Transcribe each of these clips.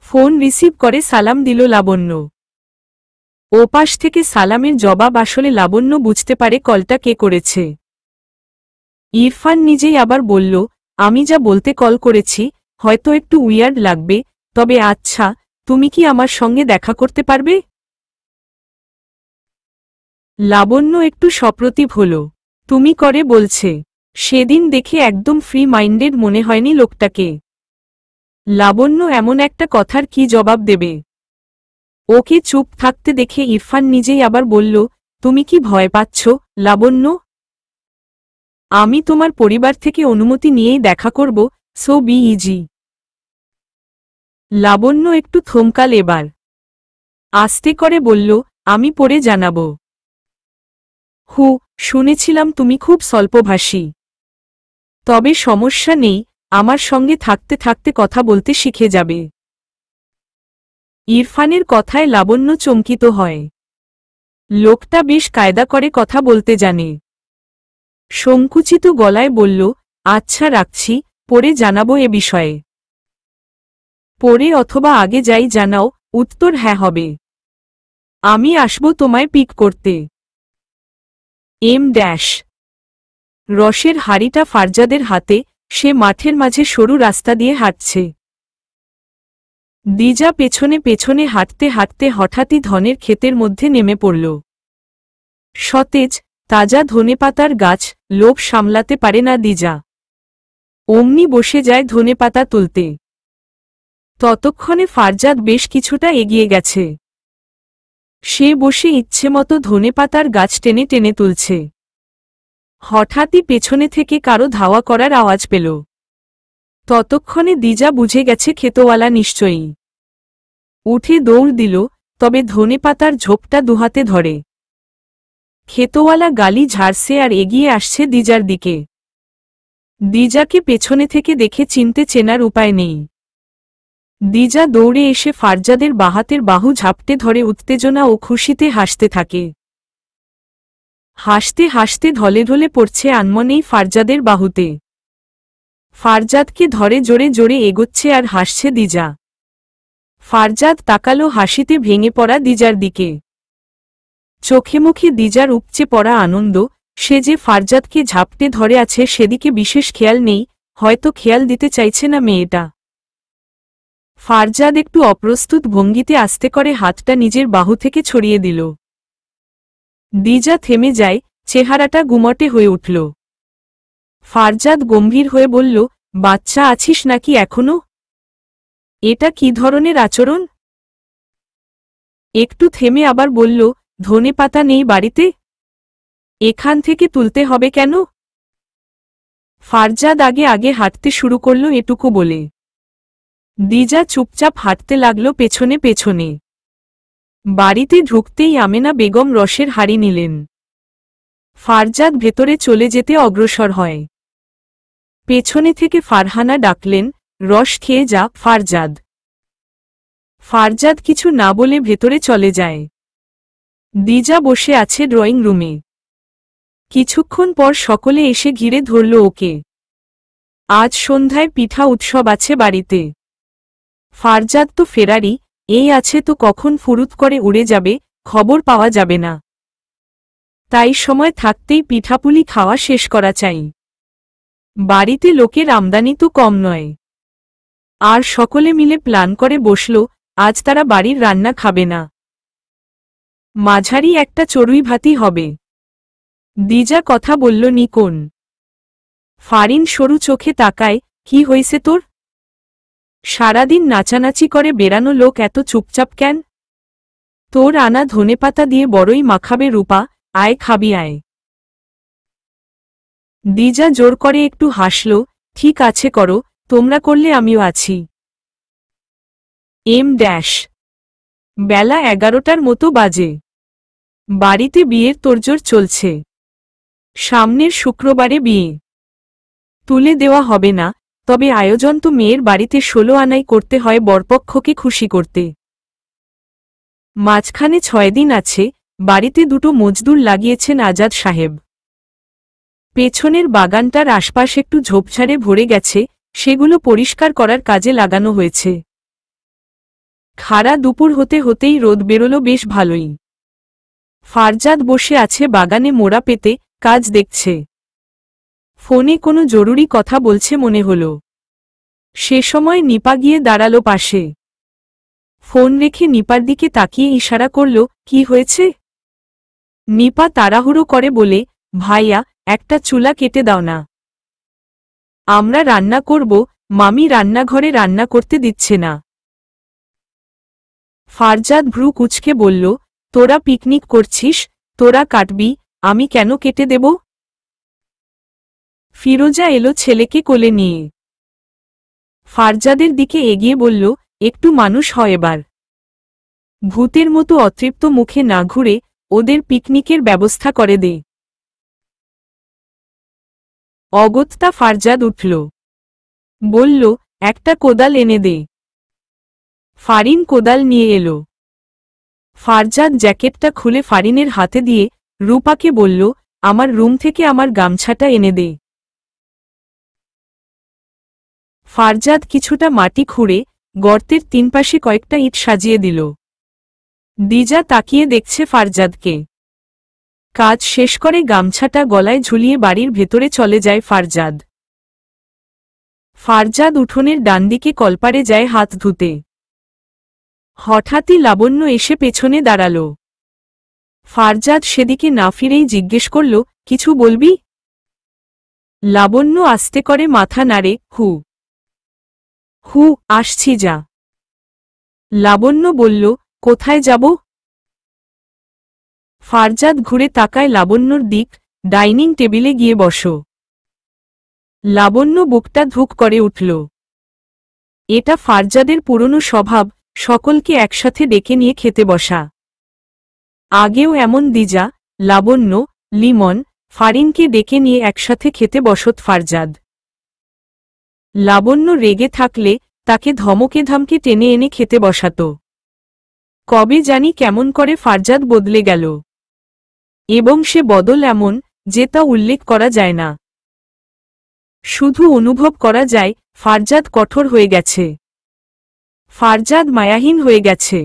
Phone receive করে সালাম দিল লাবণ্য। ওপাশ থেকে সালামের জবাব আসলে লাবণ্য বুঝতে পারে কলটা কে করেছে। ইরফান নিজেই আবার বলল, আমি যা বলতে কল করেছি, হয়তো একটু উইয়ার্ড লাগবে, তবে আচ্ছা, তুমি কি আমার সঙ্গে দেখা করতে পারবে? লাবণ্য একটু সপ্রতিভ হল। তুমি করে বলছে। সেদিন দেখে একদম ফ্রি মাইন্ডেড মনে হয়নি লোকটাকে। লাবণ্য এমন একটা কথার কি জবাব দেবে? ওকে চুপ থাকতে দেখে ইরফান নিজেই আবার বলল, তুমি কি ভয় পাচ্ছ, লাবণ্য? আমি তোমার পরিবার থেকে অনুমতি নিয়েই দেখা করব, সো বি ইজি। লাবণ্য একটু থমকাল এবার। আস্তে করে বলল, আমি পরে জানাব। শুনেছিলাম তুমি খুব স্বল্পভাষী। তবে সমস্যা নেই, আমার সঙ্গে থাকতে থাকতে কথা বলতে শিখে যাবে। ইরফানের কথায় লাবণ্য চমকিত হয়। লোকটা বেশ কায়দা করে কথা বলতে জানে। সংকুচিত গলায় বলল, আচ্ছা রাখছি, পরে জানাবো এ বিষয়ে। পরে অথবা আগে যাই জানাও, উত্তর হ্যাঁ হবে। আমি আসব তোমায় পিক করতে। M dash. রসের হাড়িটা ফারজাদের হাতে, সে মাঠের মাঝে সরু রাস্তা দিয়ে হাঁটছে। দিজা পেছনে পেছনে হাঁটতে হাঁটতে হঠাৎই ধনের ক্ষেতের মধ্যে নেমে পড়ল। সতেজ তাজা ধনেপাতার গাছ, লোভ সামলাতে পারে না দিজা। অমনি বসে যায় ধনেপাতা তুলতে। ততক্ষণে ফারজাদ বেশ কিছুটা এগিয়ে গেছে। সে বসে ইচ্ছেমতো ধনেপাতার গাছ টেনে টেনে তুলছে। হঠাৎই পেছনে থেকে কারো ধাওয়া করার আওয়াজ পেল। ততক্ষণে দিজা বুঝে গেছে ক্ষেতওয়ালা নিশ্চয়ই। উঠে দৌড় দিল, তবে ধনেপাতার ঝোপটা দুহাতে ধরে। ক্ষেতওয়ালা গালি ঝাড়ছে আর এগিয়ে আসছে দিজার দিকে। দিজাকে পেছনে থেকে দেখে চিনতে চেনার উপায় নেই। দিজা দৌড়ে এসে ফারজাদের বাহাতের বাহু ঝাপটে ধরে উত্তেজনা ও খুশিতে হাসতে থাকে। হাসতে হাসতে ঢলে ঢলে পড়ছে আনমনেই ফারজাদের বাহুতে। ফারজাদকে ধরে জোরে জোরে এগোচ্ছে আর হাসছে দিজা। ফারজাদ তাকালো হাসিতে ভেঙে পড়া দিজার দিকে। চোখে মুখে দিজার উপচে পড়া আনন্দ। সে যে ফারজাদকে ঝাপটে ধরে আছে সেদিকে বিশেষ খেয়াল নেই, হয়তো খেয়াল দিতে চাইছে না মেয়েটা। ফারজাদ একটু অপ্রস্তুত ভঙ্গিতে আস্তে করে হাতটা নিজের বাহু থেকে ছড়িয়ে দিল। দিজা থেমে যায়, চেহারাটা গুমটে হয়ে উঠল। ফারজাদ গম্ভীর হয়ে বলল, বাচ্চা আছিস নাকি এখনো? এটা কি ধরনের আচরণ? একটু থেমে আবার বলল, ধনেপাতা নেই বাড়িতে? এখান থেকে তুলতে হবে কেন? ফারজাদ আগে আগে হাঁটতে শুরু করল এটুকু বলে। দিজা চুপচাপ হাঁটতে লাগল পেছনে পেছনে। বাড়িতে ঢুকতেই আমেনা বেগম রসের হাড়ি নিলেন। ফারজাদ ভেতরে চলে যেতে অগ্রসর হয়। পেছনে থেকে ফারহানা ডাকলেন, রস খেয়ে যা ফারজাদ। ফারজাদ কিছু না বলে ভেতরে চলে যায়। দিজা বসে আছে ড্রয়িং রুমে। কিছুক্ষণ পর সকলে এসে ঘিরে ধরল ওকে। আজ সন্ধ্যায় পিঠা উৎসব আছে বাড়িতে। ফারজাদ তো ফেরারি, এই আছে তো কখন ফুরুত করে উড়ে যাবে, খবর পাওয়া যাবে না। তাই সময় থাকতেই পিঠাপুলি খাওয়া শেষ করা চাই। বাড়িতে লোকের আমদানি তো কম নয়। আর সকলে মিলে প্ল্যান করে বসল, আজ তারা বাড়ির রান্না খাবে না। মাঝারি একটা চড়ুই ভাতি হবে। দিজা কথা বলল নিকোন। ফারিন সরু চোখে তাকায়, কি হইছে তোর? সারাদিন নাচানাচি করে বেড়ানো লোক এত চুপচাপ কেন? তোর আনা ধনেপাতা দিয়ে বড়ই মাখাবে রূপা, আয় খাবি আয়। দিজা জোর করে একটু হাসল, ঠিক আছে করো, তোমরা করলে আমিও আছি। M dash. বেলা 11টার মতো বাজে। বাড়িতে বিয়ের তোড়জোড় চলছে। সামনের শুক্রবারে বিয়ে। তুলে দেওয়া হবে না, তবে আয়োজন তো মেয়ের বাড়িতে 16 আনাই করতে হয় বরপক্ষকে খুশি করতে। মাঝখানে 6 দিন আছে। বাড়িতে দুটো মজদুর লাগিয়েছেন আজাদ সাহেব। পেছনের বাগানটার আশপাশ একটু ঝোপঝাড়ে ভরে গেছে, সেগুলো পরিষ্কার করার কাজে লাগানো হয়েছে। খাড়া দুপুর হতে হতেই রোদ বেরোলো বেশ ভালোই। ফারজাদ বসে আছে বাগানে মোড়া পেতে, কাজ দেখছে। ফোনে কোনো জরুরি কথা বলছে মনে হলো। সে সময় নিপা গিয়ে দাঁড়ালো পাশে। ফোন রেখে নিপার দিকে তাকিয়ে ইশারা করল, কি হয়েছে? নিপা তাড়াহুড়ো করে বলে, ভাইয়া, একটা চুলা কেটে দাও না। আমরা রান্না করব, মামি রান্নাঘরে রান্না করতে দিচ্ছে না। ফারজাদ ভ্রু কুঁচকে বলল, তোরা পিকনিক করছিস, তোরা কাটবি, আমি কেন কেটে দেব? ফিরোজা এলো ছেলেকে কোলে নিয়ে। ফারজাদের দিকে এগিয়ে বলল, একটু মানুষ হয় এবার। ভূতের মতো অতৃপ্ত মুখে না ঘুরে ওদের পিকনিকের ব্যবস্থা করে দে। অগত্যা ফারজাদ উঠল। বলল, একটা কোদাল এনে দে। ফারিন কোদাল নিয়ে এলো। ফারজাদ জ্যাকেটটা খুলে ফারিনের হাতে দিয়ে রূপাকে বলল, আমার রুম থেকে আমার গামছাটা এনে দে। ফারজাদ কিছুটা মাটি খুঁড়ে গর্তের তিন পাশে কয়েকটা ইট সাজিয়ে দিল। দিজা তাকিয়ে দেখছে ফারজাদকে। কাজ শেষ করে গামছাটা গলায় ঝুলিয়ে বাড়ির ভেতরে চলে যায় ফারজাদ। ফারজাদ উঠোনের ডানদিকে কলপারে যায় হাত ধুতে। হঠাৎই লাবণ্য এসে পেছনে দাঁড়াল। ফারজাদ সেদিকে না ফিরেই জিজ্ঞেস করল, কিছু বলবি? লাবণ্য আস্তে করে মাথা নাড়ে, হু হু, আসছি যা। লাবণ্য বলল, কোথায় যাব? ফারজাদ ঘুরে তাকায় লাবণ্যর দিক, ডাইনিং টেবিলে গিয়ে বসো। লাবণ্য বুকটা ধুক করে উঠল। এটা ফারজাদের পুরনো স্বভাব, সকলকে একসাথে ডেকে নিয়ে খেতে বসা। আগেও এমন দিজা, লাবণ্য, লিমন, ফারিনকে ডেকে নিয়ে একসাথে খেতে বসত ফারজাদ। লাবণ্য রেগে থাকলে তাকে ধমকে ধামকে টেনে এনে খেতে বসাত। কবে জানি কেমন করে ফারজাদ বদলে গেল, এবং সে বদল এমন যে তা উল্লেখ করা যায় না। শুধু অনুভব করা যায় ফারজাদ কঠোর হয়ে গেছে। ফারজাদ মায়াহীন হয়ে গেছে।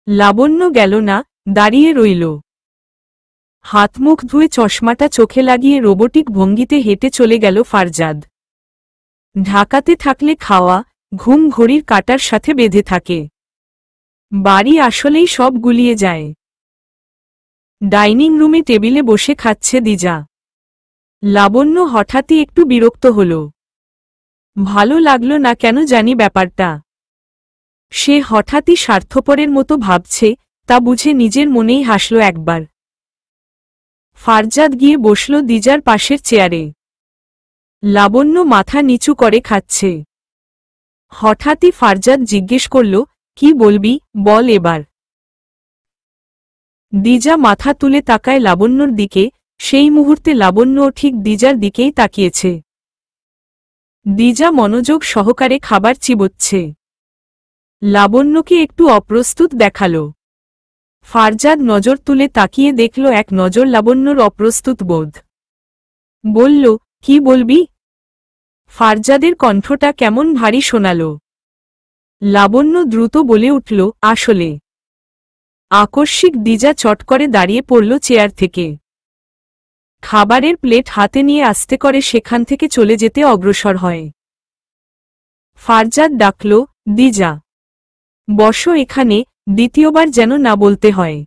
লাবণ্য গেল না, দাঁড়িয়ে রইল। হাতমুখ ধুয়ে চশমাটা চোখে লাগিয়ে রোবোটিক ভঙ্গিতে হেঁটে চলে গেল ফারজাদ। ঢাকাতে থাকলে খাওয়া ঘুম ঘড়ির কাঁটার সাথে বেঁধে থাকে। বাড়ি আসলেই সব গুলিয়ে যায়। ডাইনিং রুমে টেবিলে বসে খাচ্ছে দিজা। লাবণ্য হঠাৎই একটু বিরক্ত হল। ভালো লাগলো না কেন জানি ব্যাপারটা। সে হঠাৎই স্বার্থপরের মতো ভাবছে তা বুঝে নিজের মনেই হাসল একবার। ফারজাদ গিয়ে বসল দিজার পাশের চেয়ারে। লাবণ্য মাথা নিচু করে খাচ্ছে। হঠাৎই ফারজাদ জিজ্ঞেস করল, কি বলবি, বল এবার। দিজা মাথা তুলে তাকায় লাবণ্যর দিকে, সেই মুহূর্তে লাবণ্যও ঠিক দিজার দিকেই তাকিয়েছে। দিজা মনোযোগ সহকারে খাবার চিবোচ্ছে। লাবণ্যকে একটু অপ্রস্তুত দেখাল। ফারজাদ নজর তুলে তাকিয়ে দেখল এক নজর লাবণ্যর অপ্রস্তুত বোধ। বলল, কি বলবি? ফারজাদের কণ্ঠটা কেমন ভারী শোনাল। লাবণ্য দ্রুত বলে উঠল, আসলে। আকস্মিক দিজা চট করে দাঁড়িয়ে পড়ল চেয়ার থেকে। খাবারের প্লেট হাতে নিয়ে আস্তে করে সেখান থেকে চলে যেতে অগ্রসর হয়। ফারজাদ ডাকল, দিজা, বসো এখানে, দ্বিতীয়বার যেন না বলতে হয়।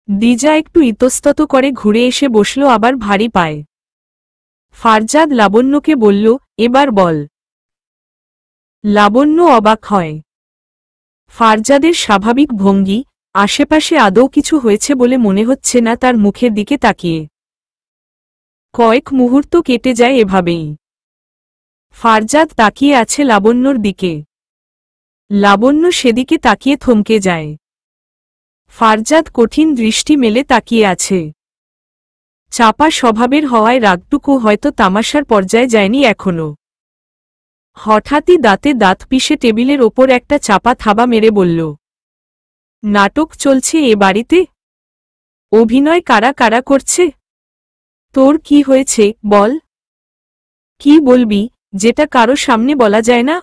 দিজা একটু ইতস্তত করে ঘুরে এসে বসল আবার ভারী পায়। ফারজাদ লাবণ্যকে বলল, এবার বল। লাবণ্য অবাক হয়। ফারজাদের স্বাভাবিক ভঙ্গি, আশেপাশে আদৌ কিছু হয়েছে বলে মনে হচ্ছে না তার মুখের দিকে তাকিয়ে। কয়েক মুহূর্ত কেটে যায় এভাবেই। ফারজাদ তাকিয়ে আছে লাবণ্যর দিকে। লাবণ্য সেদিকে তাকিয়ে থমকে যায়। ফারজাদ কঠিন দৃষ্টি মেলে তাকিয়ে আছে। চাপা স্বভাবের হওয়ায় রাগটুকু হয়তো তামাশার পর্যায়ে যায়নি এখনো। হঠাৎই দাঁতে দাঁত পিষে টেবিলের ওপর একটা চাপা থাবা মেরে বলল, নাটক চলছে এ বাড়িতে? অভিনয় কারা কারা করছে? তোর কি হয়েছে বল। কি বলবি যেটা কারো সামনে বলা যায় না?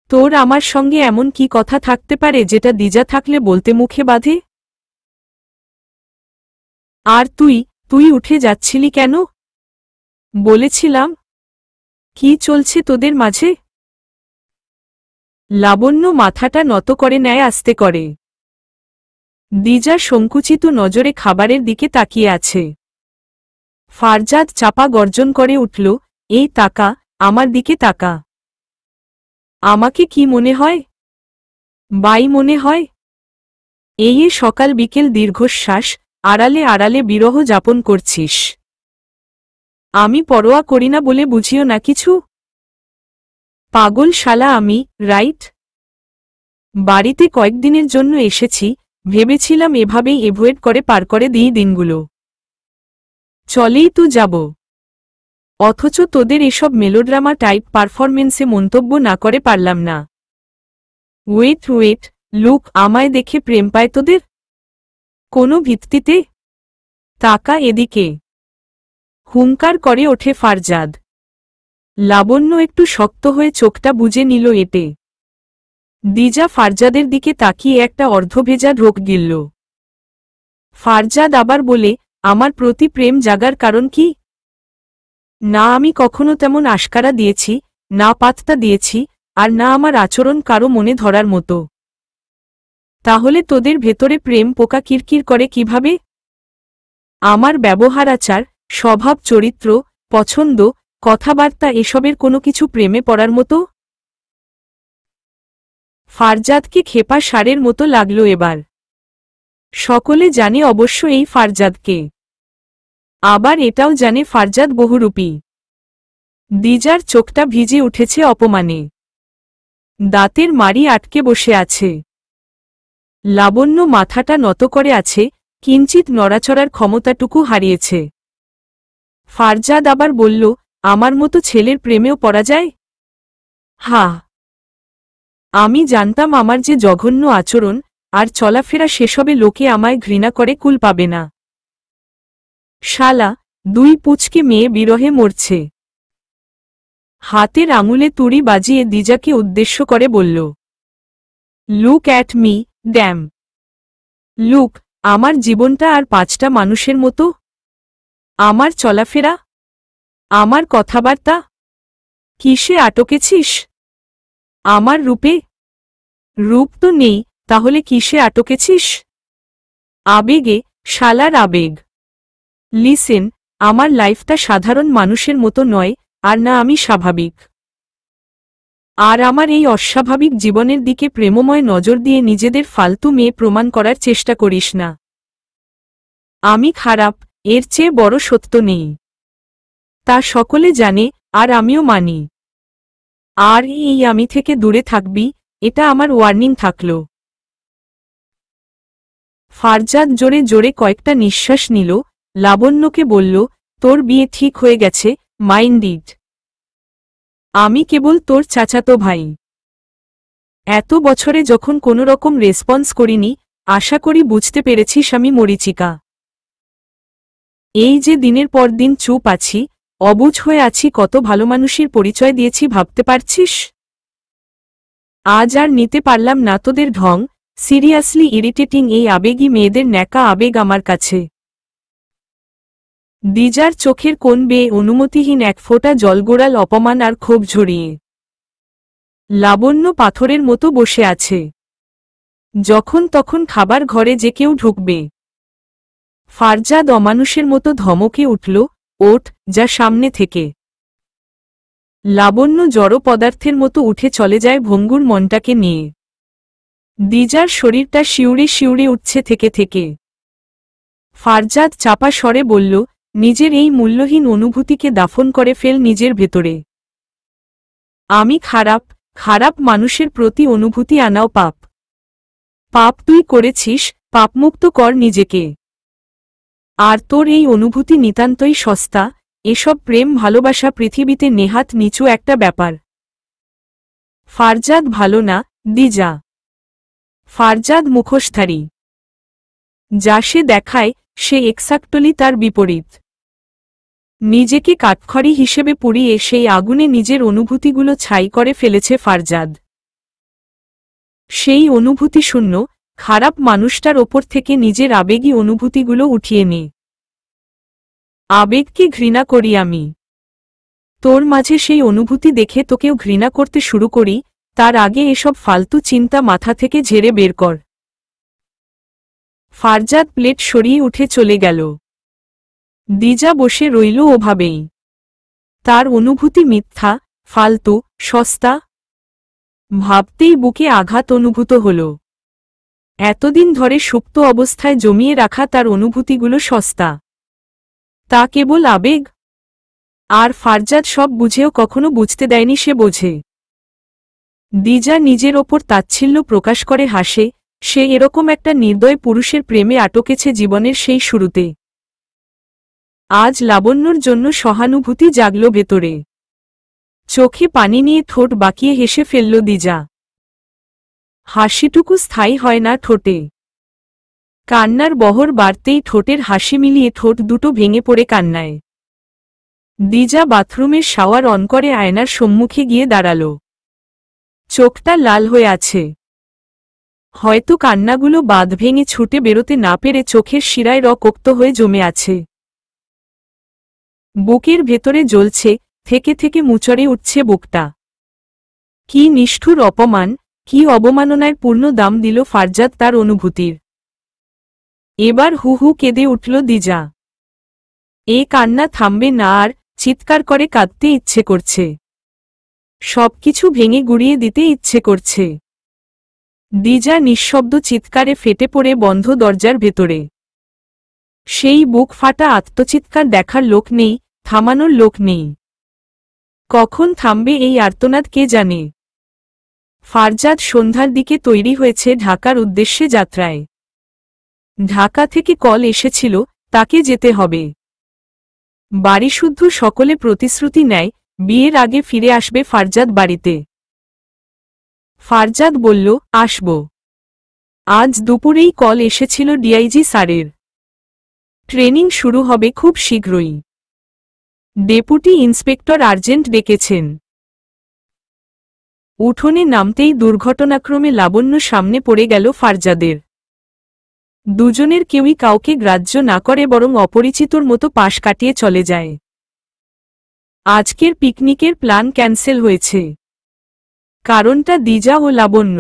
তোর আমার সঙ্গে এমন কি কথা থাকতে পারে যেটা দিজা থাকলে বলতে মুখে বাঁধে? আর তুই উঠে যাচ্ছিলি কেন? বলেছিলাম। কি চলছে তোদের মাঝে? লাবণ্য মাথাটা নত করে নেয় আস্তে করে। দিজা সংকুচিত নজরে খাবারের দিকে তাকিয়ে আছে। ফারজাদ চাপা গর্জন করে উঠল, এই তাকা, আমার দিকে তাকা। আমাকে কি মনে হয়? বাই মনে হয়? এই সকাল বিকেল দীর্ঘশ্বাস, আড়ালে আড়ালে বিরহ যাপন করছিস। আমি পরোয়া করি না বলে বুঝিও না কিছু? পাগল শালা আমি, রাইট? বাড়িতে কয়েকদিনের জন্য এসেছি, ভেবেছিলাম এভাবেই এভয়েড করে পার করে দিই দিনগুলো। চলেই তো যাব। অথচ তোদের এসব মেলোড্রামা টাইপ পারফরমেন্সে মন্তব্য না করে পারলাম না। ওয়েট, লুক, আমায় দেখে প্রেম পায় তোদের? কোনো ভিত্তিতে? তাকা এদিকে। হুঙ্কার করে ওঠে ফারজাদ। লাবণ্য একটু শক্ত হয়ে চোখটা বুজে নিল এতে। দিজা ফারজাদের দিকে তাকিয়ে একটা অর্ধভেজা ঢোক গিলল। ফারজাদ আবার বলে, আমার প্রতি প্রেম জাগার কারণ কি? না আমি কখনো তেমন আশকারা দিয়েছি, না পাত্তা দিয়েছি, আর না আমার আচরণ কারো মনে ধরার মতো। তাহলে তোদের ভেতরে প্রেম পোকা কিরকির করে কিভাবে? আমার ব্যবহার আচার, স্বভাব চরিত্র, পছন্দ, কথাবার্তা এসবের কোনো কিছু প্রেমে পড়ার মতো? ফারজাদকে খেপা ষাঁড়ের মতো লাগল এবার। সকলে জানে অবশ্য এই ফারজাদকে। আবার এটাও জানে ফারজাদ বহুরূপী। দিজার চোখটা ভিজে উঠেছে অপমানে। দাঁতের মাড়ি আটকে বসে আছে। লাবণ্য মাথাটা নত করে আছে, কিঞ্চিত নড়াচড়ার ক্ষমতাটুকু হারিয়েছে। ফারজাদ আবার বলল, আমার মতো ছেলের প্রেমেও পড়া যায়? হা! আমি জানতাম আমার যে জঘন্য আচরণ আর চলাফেরা সেসবে লোকে আমায় ঘৃণা করে কুল পাবে না। শালা, দুই পুচকে মেয়ে বিরহে মরছে। হাতের আঙুলে তুড়ি বাজিয়ে দিজাকে উদ্দেশ্য করে বলল, look at me, damn. Look, আমার জীবনটা আর পাঁচটা মানুষের মতো? আমার চলাফেরা, আমার কথাবার্তা, কিসে আটকেছিস? আমার রূপে? রূপ তো নেই, তাহলে কিসে আটকেছিস? আবেগে, শালার আবেগ। লিসেন, আমার লাইফটা সাধারণ মানুষের মতো নয়, আর না আমি স্বাভাবিক। আর আমার এই অস্বাভাবিক জীবনের দিকে প্রেমময় নজর দিয়ে নিজেদের ফালতু মেয়ে প্রমাণ করার চেষ্টা করিস না। আমি খারাপ, এর চেয়ে বড় সত্য নেই। তা সকলে জানে, আর আমিও মানি। আর এই আমি থেকে দূরে থাকবি, এটা আমার ওয়ার্নিং থাকল। ফারজাদ জোরে জোরে কয়েকটা নিঃশ্বাস নিল, লাবণ্যকে বলল, তোর বিয়ে ঠিক হয়ে গেছে, মাইন্ড ইট। আমি কেবল তোর চাচাতো ভাই। এত বছরে যখন কোনো রকম রেসপন্স করিনি, আশা করি বুঝতে পেরেছিস আমি মরীচিকা। এই যে দিনের পর দিন চুপ আছি, অবুঝ হয়ে আছি, কত ভালো মানুষের পরিচয় দিয়েছি ভাবতে পারছিস? আজ আর নিতে পারলাম না তোদের ঢং, সিরিয়াসলি ইরিটেটিং এই আবেগী মেয়েদের ন্যাকা আবেগ আমার কাছে। দিজার চোখের কোণ বেয়ে অনুমতিহীন এক ফোঁটা জলগোড়াল অপমান আর ক্ষোভ ঝরিয়ে। লাবণ্য পাথরের মতো বসে আছে। যখন তখন খাবার ঘরে যে কেউ ঢুকবে। ফারজাদ অমানুষের মতো ধমকে উঠল, ওঠ, যা সামনে থেকে। লাবণ্য জড় পদার্থের মতো উঠে চলে যায় ভঙ্গুর মনটাকে নিয়ে। দিজার শরীরটা শিউরে শিউরে উঠছে থেকে থেকে। ফারজাদ চাপা স্বরে বলল, নিজের এই মূল্যহীন অনুভূতিকে দাফন করে ফেল নিজের ভেতরে। আমি খারাপ, খারাপ মানুষের প্রতি অনুভূতি আনাও পাপ। পাপ তুই করেছিস, পাপমুক্ত কর নিজেকে। আর তোর এই অনুভূতি নিতান্তই সস্তা, এসব প্রেম ভালোবাসা পৃথিবীতে নেহাত নিচু একটা ব্যাপার। ফারজাদ ভালো না, দিজা। ফারজাদ মুখোশধারী। যা সে দেখায়, সে এক্সাক্টলি তার বিপরীত। নিজেকে কাঠখড়ি হিসেবে পুড়িয়ে সেই আগুনে নিজের অনুভূতিগুলো ছাই করে ফেলেছে ফারজাদ। সেই অনুভূতি শূন্য খারাপ মানুষটার ওপর থেকে নিজের আবেগী অনুভূতিগুলো উঠিয়ে নে। আবেগকে ঘৃণা করি আমি। তোর মাঝে সেই অনুভূতি দেখে তোকেও ঘৃণা করতে শুরু করি, তার আগে এসব ফালতু চিন্তা মাথা থেকে ঝেড়ে বের কর। ফারজাদ প্লেট সরিয়ে উঠে চলে গেল। দিজা বসে রইল ওভাবেই। তার অনুভূতি মিথ্যা, ফালতু, সস্তা। ভাবতেই বুকে আঘাত অনুভূত হল। এতদিন ধরে সুপ্ত অবস্থায় জমিয়ে রাখা তার অনুভূতিগুলো সস্তা। তা কেবল আবেগ। আর ফারজাদ সব বুঝেও কখনো বুঝতে দেয়নি সে বোঝে। দিজা নিজের ওপর তাচ্ছিল্য প্রকাশ করে হাসে, সে এরকম একটা নির্দয় পুরুষের প্রেমে আটকেছে জীবনের সেই শুরুতে। আজ লাবণ্যর জন্য সহানুভূতি জাগল ভেতরে। চোখে পানি নিয়ে ঠোঁট বাঁকিয়ে হেসে ফেলল দিজা। হাসিটুকু স্থায়ী হয় না ঠোঁটে। কান্নার বহর বাড়তেই ঠোঁটের হাসি মিলিয়ে ঠোঁট দুটো ভেঙে পড়ে কান্নায়। দিজা বাথরুমের শাওয়ার অন করে আয়নার সম্মুখে গিয়ে দাঁড়াল। চোখটা লাল হয়ে আছে। হয়তো কান্নাগুলো বাঁধ ভেঙে ছুটে বেরোতে না পেরে চোখের শিরায় রক্ত হয়ে জমে আছে। বুকের ভেতরে জ্বলছে, থেকে থেকে মুচড়ে উঠছে বুকটা। কি নিষ্ঠুর অপমান, কি অবমাননার পূর্ণ দাম দিল ফারজাদ তার অনুভূতির। এবার হু হু কেঁদে উঠল দিজা। এ কান্না থামবে না আর, চিৎকার করে কাঁদতে ইচ্ছে করছে। সবকিছু ভেঙে গুড়িয়ে দিতে ইচ্ছে করছে। দিজা নিঃশব্দ চিৎকারে ফেটে পড়ে বন্ধ দরজার ভেতরে। সেই বুক ফাটা আত্মচিৎকার দেখার লোক নেই, থামানোর লোক নেই। কখন থামবে এই আর্তনাদ কে জানে। ফারজাদ সন্ধ্যার দিকে তৈরি হয়েছে ঢাকার উদ্দেশ্যে যাত্রায়। ঢাকা থেকে কল এসেছিল, তাকে যেতে হবে। বাড়িশুদ্ধ সকলে প্রতিশ্রুতি নেয়, বিয়ের আগে ফিরে আসবে ফারজাদ বাড়িতে। ফারজাদ বলল, আসব। আজ দুপুরেই কল এসেছিল ডিআইজি স্যারের। ট্রেনিং শুরু হবে খুব শীঘ্রই। ডেপুটি ইন্সপেক্টর আর্জেন্ট ডেকেছেন। উঠোনে নামতেই দুর্ঘটনাক্রমে লাবণ্য সামনে পড়ে গেল ফারজাদের। দুজনের কেউই কাউকে গ্রাহ্য না করে বরং অপরিচিতর মতো পাশ কাটিয়ে চলে যায়। আজকের পিকনিকের প্ল্যান ক্যান্সেল হয়েছে। কারণটা দিজা ও লাবণ্য।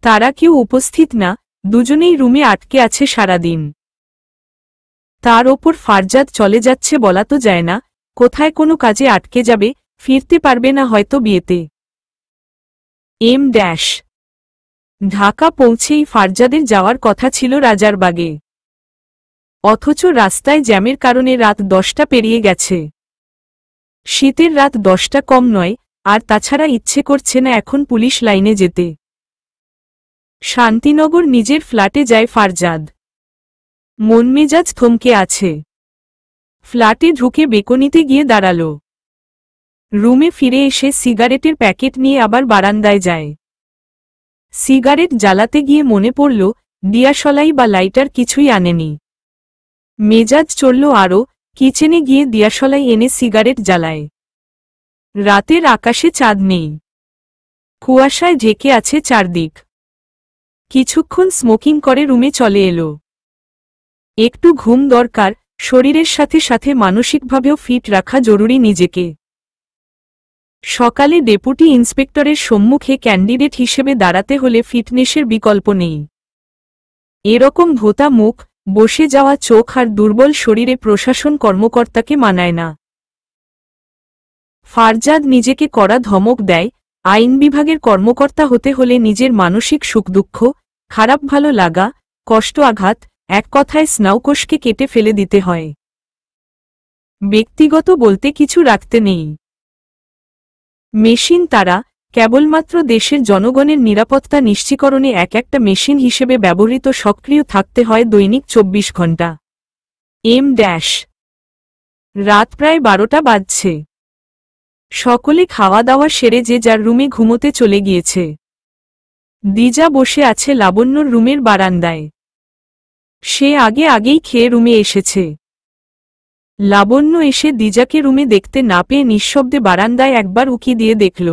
তারা কেউ উপস্থিত না, দুজনেই রুমে আটকে আছে সারাদিন। তার ওপর ফারজাদ চলে যাচ্ছে বলা তো যায় না, কোথায় কোনো কাজে আটকে যাবে, ফিরতে পারবে না হয়তো বিয়েতে। ঢাকা পৌঁছেই ফারজাদের যাওয়ার কথা ছিল রাজারবাগে। অথচ রাস্তায় জ্যামের কারণে রাত 10টা পেরিয়ে গেছে। শীতের রাত 10টা কম নয়, আর তাছাড়া ইচ্ছে করছে না এখন পুলিশ লাইনে যেতে। শান্তিনগর নিজের ফ্ল্যাটে যায় ফারজাদ। মন মেজাজ থমকে আছে। ফ্ল্যাটে ঢুকে বেকনিতে গিয়ে দাঁড়াল। রুমে ফিরে এসে সিগারেটের প্যাকেট নিয়ে আবার বারান্দায় যায়। সিগারেট জ্বালাতে গিয়ে মনে পড়ল, দিয়াশলাই বা লাইটার কিছুই আনেনি। মেজাজ চলল আরও, কিচেনে গিয়ে দিয়াশলাই এনে সিগারেট জ্বালায়। রাতের আকাশে চাঁদ নেই। কুয়াশায় ঢেকে আছে চারদিক। কিছুক্ষণ স্মোকিং করে রুমে চলে এলো। একটু ঘুম দরকার, শরীরের সাথে সাথে মানসিকভাবেও ফিট রাখা জরুরি নিজেকে। সকালে ডেপুটি ইন্সপেক্টরের সম্মুখে ক্যান্ডিডেট হিসেবে দাঁড়াতে হলে ফিটনেসের বিকল্প নেই। এরকম ভোতা মুখ, বসে যাওয়া চোখ আর দুর্বল শরীরে প্রশাসন কর্মকর্তাকে মানায় না। ফারজাদ নিজেকে কড়া ধমক দেয়, আইন বিভাগের কর্মকর্তা হতে হলে নিজের মানসিক সুখ দুঃখ, খারাপ ভালো লাগা, কষ্ট আঘাত, এক কথায় স্নাউকোষকে কেটে ফেলে দিতে হয়। ব্যক্তিগত বলতে কিছু রাখতে নেই। মেশিন তারা, কেবলমাত্র দেশের জনগণের নিরাপত্তা নিশ্চিতকরণে এক একটা মেশিন হিসেবে ব্যবহৃত সক্রিয় থাকতে হয় দৈনিক 24 ঘণ্টা। রাত প্রায় 12টা বাজছে। সকলে খাওয়া দাওয়া সেরে যে যার রুমে ঘুমোতে চলে গিয়েছে। দিজা বসে আছে লাবণ্যর রুমের বারান্দায়। সে আগেই খেয়ে রুমে এসেছে। লাবণ্য এসে দিজাকে রুমে দেখতে না পেয়ে নিঃশব্দে বারান্দায় একবার উকি দিয়ে দেখল।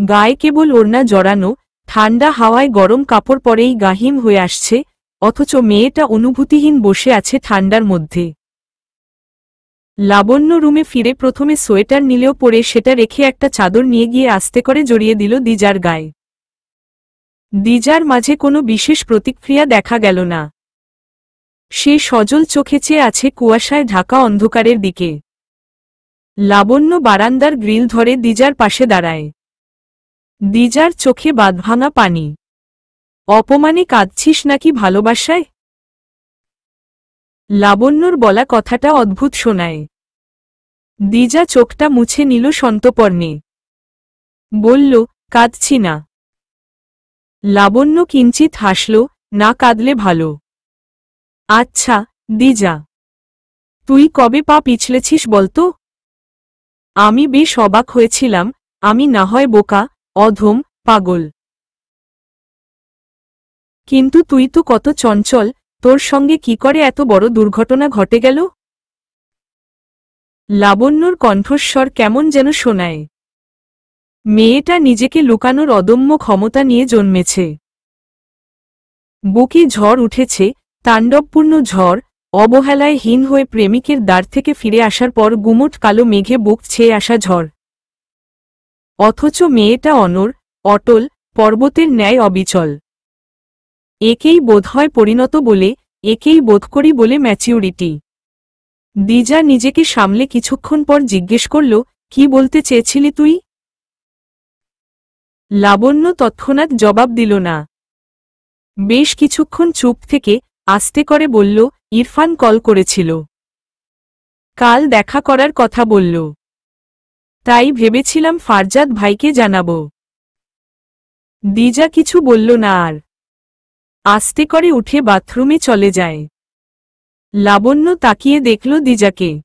গায়ে কেবল ওড়না জড়ানো, ঠান্ডা হাওয়ায় গরম কাপড় পরেই গাহিম হয়ে আসছে, অথচ মেয়েটা অনুভূতিহীন বসে আছে ঠান্ডার মধ্যে। লাবণ্য রুমে ফিরে প্রথমে সোয়েটার নিলেও পরে সেটা রেখে একটা চাদর নিয়ে গিয়ে আস্তে করে জড়িয়ে দিল দিজার গায়ে। দিজার মাঝে কোনো বিশেষ প্রতিক্রিয়া দেখা গেল না। সে সজল চোখে চেয়ে আছে কুয়াশায় ঢাকা অন্ধকারের দিকে। লাবণ্য বারান্দার গ্রিল ধরে দিজার পাশে দাঁড়ায়। দিজার চোখে বাঁধভাঙা পানি। অপমানে কাঁদছিস নাকি ভালোবাসায়? লাবণ্যর বলা কথাটা অদ্ভুত শোনায়। দিজা চোখটা মুছে নিল সন্তর্পণে। বলল, কাঁদছি না। লাবণ্য কিঞ্চিত হাসল, না কাঁদলে ভালো। আচ্ছা, দিজা, তুই কবে পা পিছলেছিস বলতো? আমি বেশ অবাক হয়েছিলাম, আমি না হয় বোকা, অধম, পাগল। কিন্তু তুই তো কত চঞ্চল, তোর সঙ্গে কি করে এত বড় দুর্ঘটনা ঘটে গেল? লাবণ্যর কণ্ঠস্বর কেমন যেন শোনায়। মেয়েটা নিজেকে লুকানোর অদম্য ক্ষমতা নিয়ে জন্মেছে। বুকে ঝড় উঠেছে, তাণ্ডবপূর্ণ ঝড়, অবহেলায় হীন হয়ে প্রেমিকের দ্বার থেকে ফিরে আসার পর গুমোট কালো মেঘে বুক ছেয়ে আসা ঝড়। অথচ মেয়েটা অনড়, অটল, পর্বতের ন্যায় অবিচল। একেই বোধহয় পরিণত বলে, একেই বোধ করি বলে ম্যাচিউরিটি। দিজা নিজেকে সামলে কিছুক্ষণ পর জিজ্ঞেস করল, কি বলতে চেয়েছিলি তুই? লাবণ্য তৎক্ষণাৎ জবাব দিল না। বেশ কিছুক্ষণ চুপ থেকে আস্তে করে বলল, ইরফান কল করেছিল। কাল দেখা করার কথা বলল। তাই ভেবেছিলাম ফারজাদ ভাইকে জানাব। দিজা কিছু বলল না আর। আস্তে করে উঠে বাথরুমে চলে যায়। লাবণ্য তাকিয়ে দেখল দিজাকে।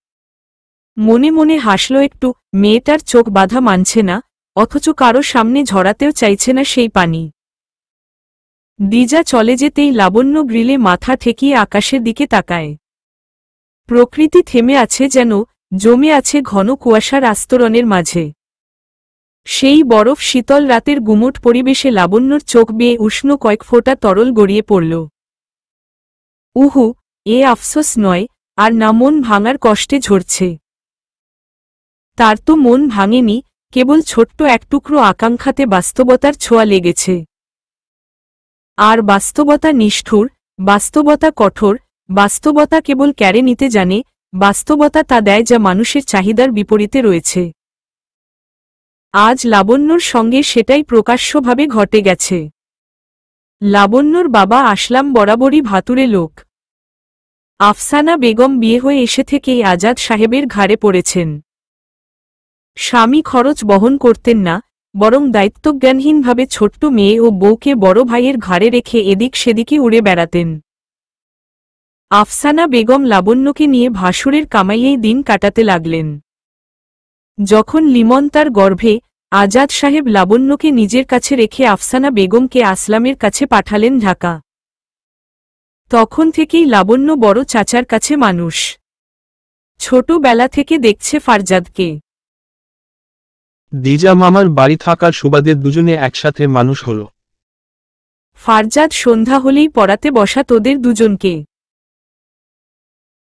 মনে মনে হাসল একটু, মেয়েটার চোখ বাঁধা মানছে না, অথচ কারো সামনে ঝরাতেও চাইছে না সেই পানি। দিজা চলে যেতেই লাবণ্য গ্রিলে মাথা ঠেকিয়ে আকাশের দিকে তাকায়। প্রকৃতি থেমে আছে যেন, জমে আছে ঘন কুয়াশার আস্তরণের মাঝে। সেই বরফ শীতল রাতের গুমোট পরিবেশে লাবণ্যর চোখ বেয়ে উষ্ণ কয়েক ফোঁটা তরল গড়িয়ে পড়ল। উহু, এ আফসোস নয়, আর না মন ভাঙার কষ্টে ঝরছে। তার তো মন ভাঙেনি, কেবল ছোট্ট এক টুকরো আকাঙ্ক্ষাতে বাস্তবতার ছোঁয়া লেগেছে। আর বাস্তবতা নিষ্ঠুর, বাস্তবতা কঠোর, বাস্তবতা কেবল ক্যারে নিতে জানে, বাস্তবতা তা দেয় যা মানুষের চাহিদার বিপরীতে রয়েছে। আজ লাবণ্যর সঙ্গে সেটাই প্রকাশ্যভাবে ঘটে গেছে। লাবণ্যর বাবা আসলাম বরাবরই ভাতুরে লোক। আফসানা বেগম বিয়ে হয়ে এসে থেকেই আজাদ সাহেবের ঘাড়ে পড়েছেন। স্বামী খরচ বহন করতেন না, বরং দায়িত্বজ্ঞানহীনভাবে ছোট্ট মেয়ে ও বউকে বড় ভাইয়ের ঘাড়ে রেখে এদিক সেদিকে উড়ে বেড়াতেন। আফসানা বেগম লাবণ্যকে নিয়ে ভাসুরের কামাইয়েই দিন কাটাতে লাগলেন। যখন লিমন তার গর্ভে, আজাদ সাহেব লাবণ্যকে নিজের কাছে রেখে আফসানা বেগমকে আসলামের কাছে পাঠালেন ঢাকা। তখন থেকেই লাবণ্য বড় চাচার কাছে মানুষ। ছোটবেলা থেকে দেখছে ফারজাদকে। দিজা মামার বাড়ি থাকার সুবাদে দুজনে একসাথে মানুষ হল। ফারজাদ সন্ধ্যা হলেই পড়াতে বসা তোদের দুজনকে।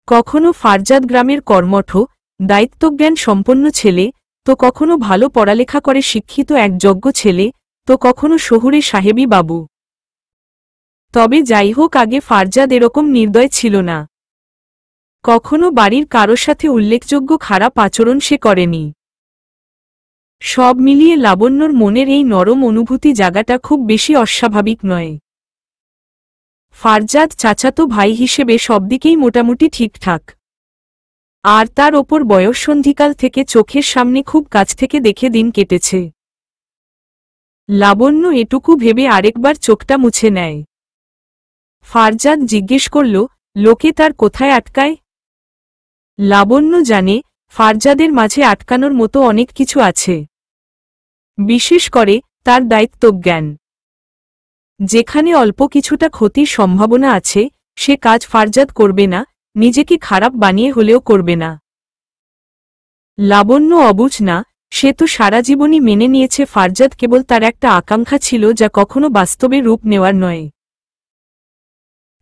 কখনো ফারজাদ গ্রামের কর্মঠ, দায়িত্বজ্ঞান সম্পন্ন ছেলে, তো কখনো ভালো পড়ালেখা করে শিক্ষিত এক যোগ্য ছেলে, তো কখনো শহুরে সাহেবী বাবু। তবে যাই হোক, আগে ফারজাদ এরকম নির্দয় ছিল না। কখনো বাড়ির কারো সাথে উল্লেখযোগ্য খারাপ আচরণ সে করেনি। সব মিলিয়ে লাবণ্যর মনের এই নরম অনুভূতি জাগাটা খুব বেশি অস্বাভাবিক নয়। ফারজাদ চাচাতো ভাই হিসেবে সবদিকেই মোটামুটি ঠিকঠাক। আর তার ওপর বয়ঃসন্ধিকাল থেকে চোখের সামনে খুব কাছ থেকে দেখে দিন কেটেছে। লাবণ্য এটুকু ভেবে আরেকবার চোখটা মুছে নেয়। ফারজাদ জিজ্ঞেস করল, লোকে তার কোথায় আটকায়? লাবণ্য জানে, ফারজাদের মাঝে আটকানোর মতো অনেক কিছু আছে। বিশেষ করে তার দায়িত্বজ্ঞান। যেখানে অল্প কিছুটা ক্ষতির সম্ভাবনা আছে, সে কাজ ফারজাদ করবে না, নিজেকে খারাপ বানিয়ে হলেও করবে না। লাবণ্য অবুঝ না, সে তো সারা জীবনই মেনে নিয়েছে ফারজাদ কেবল তার একটা আকাঙ্ক্ষা ছিল যা কখনো বাস্তবে রূপ নেওয়ার নয়।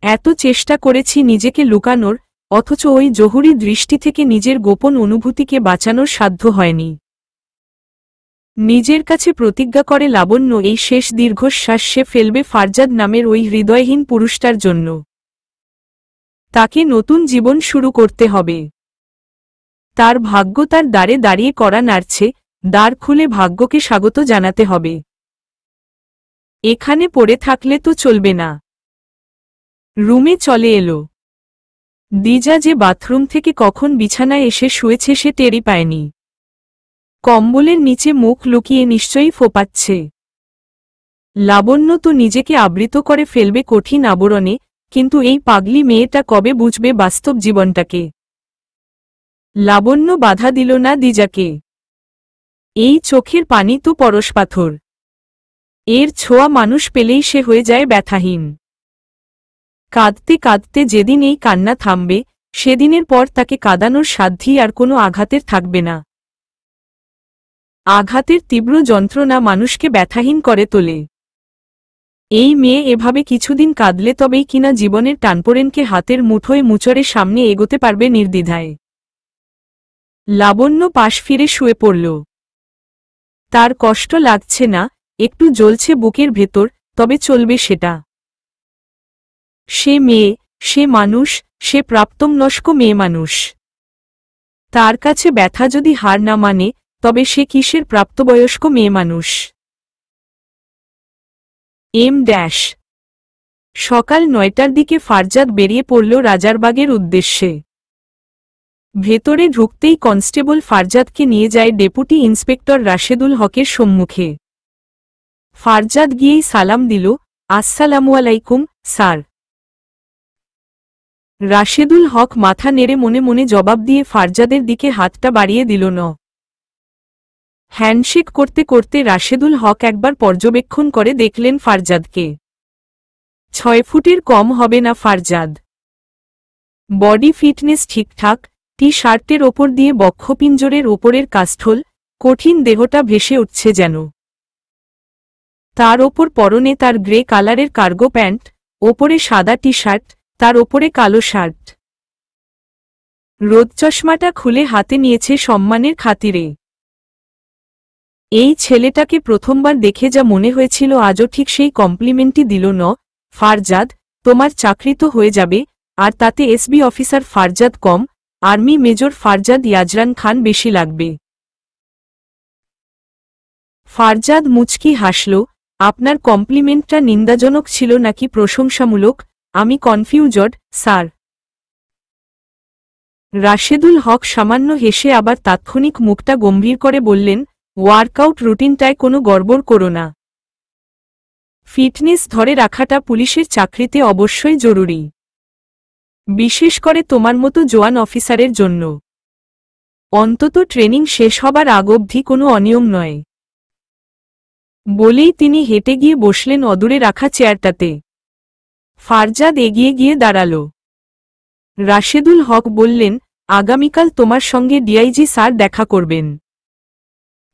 এত চেষ্টা করেছি নিজেকে লুকানোর, অথচ ওই জহুরি দৃষ্টি থেকে নিজের গোপন অনুভূতিকে বাঁচানোর সাধ্য হয়নি। নিজের কাছে প্রতিজ্ঞা করে লাবণ্য এই শেষ দীর্ঘশ্বাস সে ফেলবে ফারজাদ নামের ওই হৃদয়হীন পুরুষটার জন্য। তাকে নতুন জীবন শুরু করতে হবে। তার ভাগ্য তার দ্বারে দাঁড়িয়ে কড়া নাড়ছে, দ্বার খুলে ভাগ্যকে স্বাগত জানাতে হবে। এখানে পড়ে থাকলে তো চলবে না। রুমে চলে এলো। দিজা যে বাথরুম থেকে কখন বিছানায় এসে শুয়েছে সে টেরই পায়নি। কম্বলের নিচে মুখ লুকিয়ে নিশ্চয়ই ফোপাচ্ছে। লাবণ্য তো নিজেকে আবৃত করে ফেলবে কঠিন আবরণে, কিন্তু এই পাগলি মেয়েটা কবে বুঝবে বাস্তব জীবনটাকে। লাবণ্য বাধা দিল না দিজাকে। এই চোখের পানি তো পরশপাথর। এর ছোঁয়া মানুষ পেলেই সে হয়ে যায় ব্যথাহীন। কাঁদতে কাঁদতে যেদিন এই কান্না থামবে, সেদিনের পর তাকে কাঁদানোর সাধ্যই আর কোনো আঘাতের থাকবে না। আঘাতের তীব্র যন্ত্রণা মানুষকে ব্যথাহীন করে তোলে। এই মেয়ে এভাবে কিছুদিন কাঁদলে তবেই কিনা জীবনের টানপোড়েনকে হাতের মুঠোয় মুচড়ে সামনে এগোতে পারবে নির্দ্বিধায়। লাবণ্য পাশ ফিরে শুয়ে পড়ল। তার কষ্ট লাগছে না, একটু জ্বলছে বুকের ভেতর, তবে চলবে সেটা। সে মেয়ে, সে মানুষ, সে প্রাপ্তবয়স্ক মেয়ে মানুষ। তার কাছে ব্যথা যদি হার না মানে, তবে সে কিসের প্রাপ্তবয়স্ক মেয়ে মানুষ। সকাল 9টার দিকে ফারজাদ বেরিয়ে পড়ল রাজারবাগের উদ্দেশ্যে। ভেতরে ঢুকতেই কনস্টেবল ফারজাদকে নিয়ে যায় ডেপুটি ইন্সপেক্টর রাশেদুল হকের সম্মুখে। ফারজাদ গিয়েই সালাম দিল, আসসালামু আলাইকুম, স্যার। রাশেদুল হক মাথা নেড়ে মনে মনে জবাব দিয়ে ফারজাদের দিকে হাতটা বাড়িয়ে দিল না। হ্যান্ডশেক করতে করতে রাশেদুল হক একবার পর্যবেক্ষণ করে দেখলেন ফারজাদকে। 6 ফুটের কম হবে না ফারজাদ। বডি ফিটনেস ঠিকঠাক, টি শার্টের ওপর দিয়ে বক্ষপিঞ্জরের ওপরের কাষ্ঠল, কঠিন দেহটা ভেসে উঠছে যেন। তার ওপর পরনে তার গ্রে কালারের কার্গো প্যান্ট, ওপরে সাদা টি শার্ট, তার ওপরে কালো শার্ট। রোদচশমাটা খুলে হাতে নিয়েছে সম্মানের খাতিরে। এই ছেলেটাকে প্রথমবার দেখে যা মনে হয়েছিল আজও ঠিক সেই কমপ্লিমেন্টই দিল না। ফারজাদ, তোমার চাকরি তো হয়ে যাবে, আর তাতে এসবি অফিসার ফারজাদ কম, আর্মি মেজর ফারজাদ ইয়াজরান খান বেশি লাগবে। ফারজাদ মুচকি হাসল, আপনার কমপ্লিমেন্টটা নিন্দাজনক ছিল নাকি প্রশংসামূলক, আমি কনফিউজড, স্যার। রাশেদুল হক সামান্য হেসে আবার তাৎক্ষণিক মুখটা গম্ভীর করে বললেন, ওয়ার্কআউট রুটিনটায় কোনো গড়বড় করো না। ফিটনেস ধরে রাখাটা পুলিশের চাকরিতে অবশ্যই জরুরি, বিশেষ করে তোমার মতো জোয়ান অফিসারের জন্য। অন্তত ট্রেনিং শেষ হবার আগ অবধি কোনো অনিয়ম নয়। বলেই তিনি হেঁটে গিয়ে বসলেন অদূরে রাখা চেয়ারটাতে। ফারজাদ এগিয়ে গিয়ে দাঁড়াল। রাশেদুল হক বললেন, আগামীকাল তোমার সঙ্গে ডিআইজি স্যার দেখা করবেন,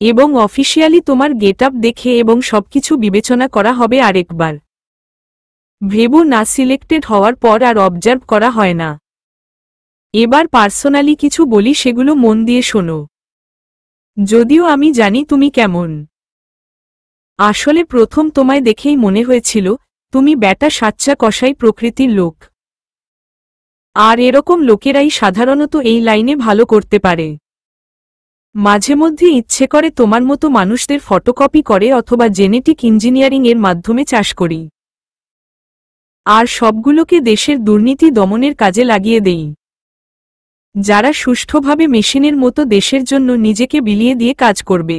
এবং অফিসিয়ালি তোমার গেটআপ দেখে এবং সবকিছু বিবেচনা করা হবে আরেকবার। ভেবো না, সিলেক্টেড হওয়ার পর আর অবজার্ভ করা হয় না। এবার পার্সোনালি কিছু বলি, সেগুলো মন দিয়ে শোনো। যদিও আমি জানি তুমি কেমন। আসলে প্রথম তোমায় দেখেই মনে হয়েছিল তুমি ব্যাটা সাচ্চা কসাই প্রকৃতির লোক। আর এরকম লোকেরাই সাধারণত এই লাইনে ভালো করতে পারে। মাঝে মধ্যে ইচ্ছে করে তোমার মতো মানুষদের ফটোকপি করে অথবা জেনেটিক ইঞ্জিনিয়ারিং এর মাধ্যমে চাষ করি, আর সবগুলোকে দেশের দুর্নীতি দমনের কাজে লাগিয়ে দেই। যারা সুষ্ঠুভাবে মেশিনের মতো দেশের জন্য নিজেকে বিলিয়ে দিয়ে কাজ করবে।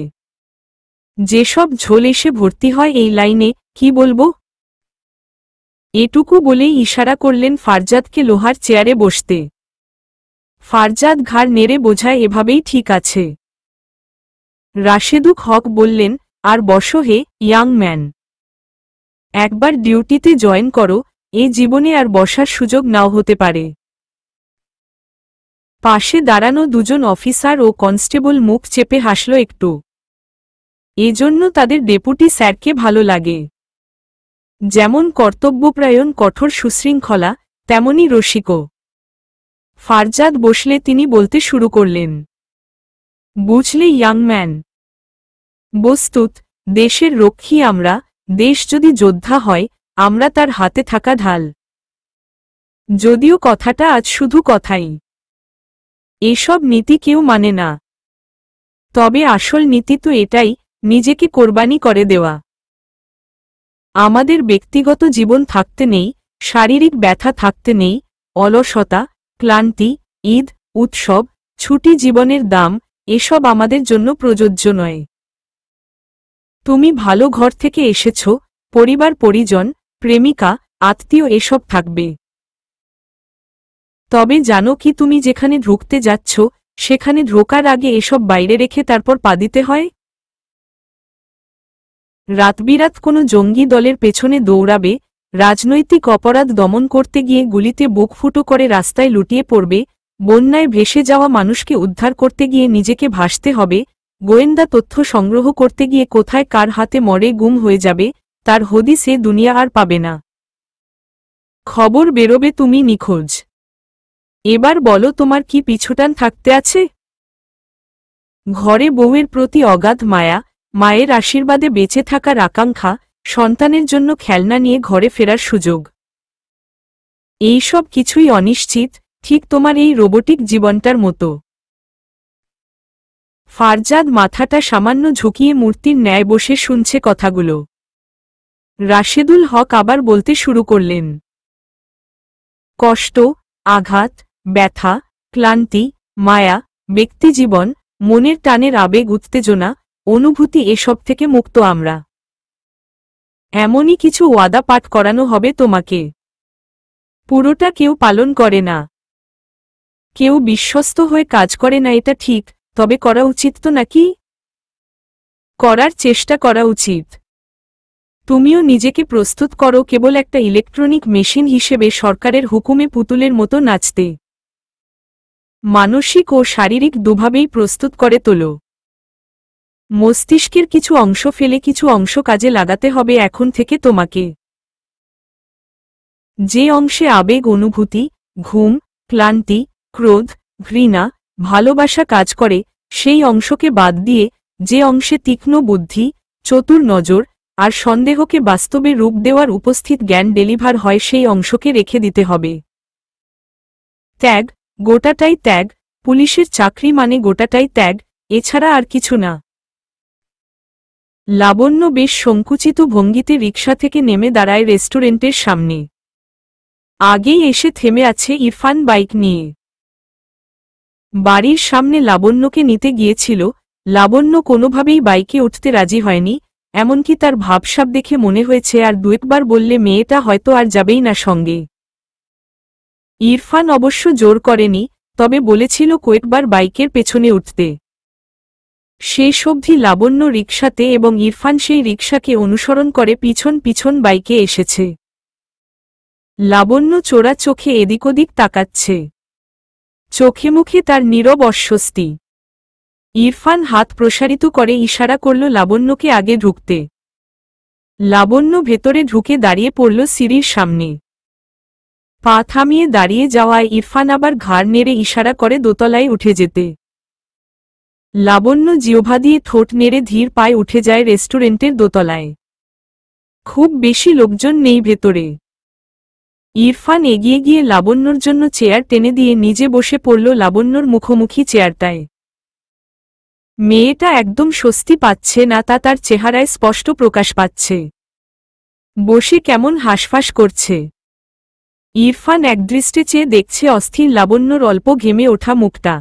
যেসব ঝোল এসে ভর্তি হয় এই লাইনে, কি বলবো। এটুকু বলেই ইশারা করলেন ফারজাদকে লোহার চেয়ারে বসতে। ফারজাদ ঘাড় নেড়ে বোঝায় এভাবেই ঠিক আছে। রাশেদুল হক বললেন, আর বসো হে ইয়াং ম্যান। একবার ডিউটিতে জয়েন করো, এ জীবনে আর বসার সুযোগ নাও হতে পারে। পাশে দাঁড়ানো দুজন অফিসার ও কনস্টেবল মুখ চেপে হাসল একটু। এজন্য তাদের ডেপুটি স্যারকে ভালো লাগে। যেমন কর্তব্যপ্রায়ণ, কঠোর, সুশৃঙ্খলা, তেমনি রসিকও। ফারজাদ বসলে তিনি বলতে শুরু করলেন। বুঝলে ইয়াং ম্যান, বস্তুত দেশের রক্ষী আমরা। দেশ যদি যোদ্ধা হয়, আমরা তার হাতে থাকা ঢাল। যদিও কথাটা আজ শুধু কথাই, এসব নীতি কেউ মানে না, তবে আসল নীতি তো এটাই, নিজেকে কোরবানি করে দেওয়া। আমাদের ব্যক্তিগত জীবন থাকতে নেই, শারীরিক ব্যথা থাকতে নেই, অলসতা, ক্লান্তি, ঈদ, উৎসব, ছুটি, জীবনের দাম, এসব আমাদের জন্য প্রযোজ্য নয়। তুমি ভালো ঘর থেকে এসেছ, পরিবার, পরিজন, প্রেমিকা, আত্মীয় এসব থাকবে। তবে জানো কি, তুমি যেখানে ঢুকতে যাচ্ছ সেখানে ঢোকার আগে এসব বাইরে রেখে তারপর পা দিতে হয়। রাতবিরাত কোনো জঙ্গি দলের পেছনে দৌড়াবে, রাজনৈতিক অপরাধ দমন করতে গিয়ে গুলিতে বুক ফুটো করে রাস্তায় লুটিয়ে পড়বে, বন্যায় ভেসে যাওয়া মানুষকে উদ্ধার করতে গিয়ে নিজেকে ভাসতে হবে, গোয়েন্দা তথ্য সংগ্রহ করতে গিয়ে কোথায় কার হাতে মরে গুম হয়ে যাবে, তার হদিস এ দুনিয়া আর পাবে না। খবর বেরোবে তুমি নিখোঁজ। এবার বলো, তোমার কি পিছুটান থাকতে আছে? ঘরে বউয়ের প্রতি অগাধ মায়া, মায়ের আশীর্বাদে বেঁচে থাকার আকাঙ্ক্ষা, সন্তানের জন্য খেলনা নিয়ে ঘরে ফেরার সুযোগ। এই সব কিছুই অনিশ্চিত, ঠিক তোমার এই রোবোটিক জীবনটার মতো। ফারজাদ মাথাটা সামান্য ঝুঁকিয়ে মূর্তির ন্যায় বসে শুনছে কথাগুলো। রাশেদুল হক আবার বলতে শুরু করলেন। কষ্ট, আঘাত, ব্যথা, ক্লান্তি, মায়া, ব্যক্তিজীবন, মনের টানের আবেগ, উত্তেজনা, অনুভূতি, এসব থেকে মুক্ত আমরা। এমনই কিছু ওয়াদা পাঠ করানো হবে তোমাকে। পুরোটা কেউ পালন করে না, কেউ বিশ্বস্ত হয়ে কাজ করে না, এটা ঠিক, তবে করা উচিত তো নাকি? করার চেষ্টা করা উচিত। তুমিও নিজেকে প্রস্তুত করো কেবল একটা ইলেকট্রনিক মেশিন হিসেবে সরকারের হুকুমে পুতুলের মতো নাচতে। মানসিক ও শারীরিক দুভাবেই প্রস্তুত করে তোলো। মস্তিষ্কের কিছু অংশ ফেলে কিছু অংশ কাজে লাগাতে হবে এখন থেকে তোমাকে। যে অংশে আবেগ, অনুভূতি, ঘুম, ক্লান্তি, ক্রোধ, ঘৃণা, ভালোবাসা কাজ করে সেই অংশকে বাদ দিয়ে যে অংশে তীক্ষ্ণ বুদ্ধি, চতুর নজর আর সন্দেহকে বাস্তবে রূপ দেওয়ার উপস্থিত জ্ঞান ডেলিভার হয় সেই অংশকে রেখে দিতে হবে। ত্যাগ, গোটাটাই ত্যাগ। পুলিশের চাকরি মানে গোটাটাই ত্যাগ, এছাড়া আর কিছু না। লাবণ্য বেশ সংকুচিত ভঙ্গিতে রিকশা থেকে নেমে দাঁড়ায় রেস্টুরেন্টের সামনে। আগেই এসে থেমে আছে ইরফান বাইক নিয়ে। বাড়ির সামনে লাবণ্যকে নিতে গিয়েছিল, লাবণ্য কোনোভাবেই বাইকে উঠতে রাজি হয়নি, এমনকি তার ভাবসাব দেখে মনে হয়েছে আর দুয়েকবার বললে মেয়েটা হয়তো আর যাবেই না সঙ্গে। ইরফান অবশ্য জোর করেনি, তবে বলেছিল কয়েকবার বাইকের পেছনে উঠতে। শেষ অবধি লাবণ্য রিকশাতে এবং ইরফান সেই রিকশাকে অনুসরণ করে পিছন পিছন বাইকে এসেছে। লাবণ্য চোরা চোখে এদিক ওদিক তাকাচ্ছে, চোখে মুখে তার নীরব অস্বস্তি। ইরফান হাত প্রসারিত করে ইশারা করল লাবণ্যকে আগে ঢুকতে। লাবণ্য ভেতরে ঢুকে দাঁড়িয়ে পড়ল সিঁড়ির সামনে। পা থামিয়ে দাঁড়িয়ে যাওয়ায় ইরফান আবার ঘাড় নেড়ে ইশারা করে দোতলায় উঠে যেতে। লাবণ্য জিহ্বা দিয়ে ঠোঁট নেড়ে ধীর পায়ে উঠে যায় রেস্টুরেন্টের দোতলায়। খুব বেশি লোকজন নেই ভেতরে। ইরফান এগিয়ে গিয়ে লাবণ্যর জন্য চেয়ার টেনে দিয়ে নিজে বসে পড়ল লাবণ্যর মুখোমুখি চেয়ারটায়। মেয়েটা একদম স্বস্তি পাচ্ছে না, তা তার চেহারায় স্পষ্ট প্রকাশ পাচ্ছে। বসে কেমন হাঁসফাঁস করছে। ইরফান একদৃষ্টে চেয়ে দেখছে অস্থির লাবণ্যর অল্প ঘেমে ওঠা মুখটা।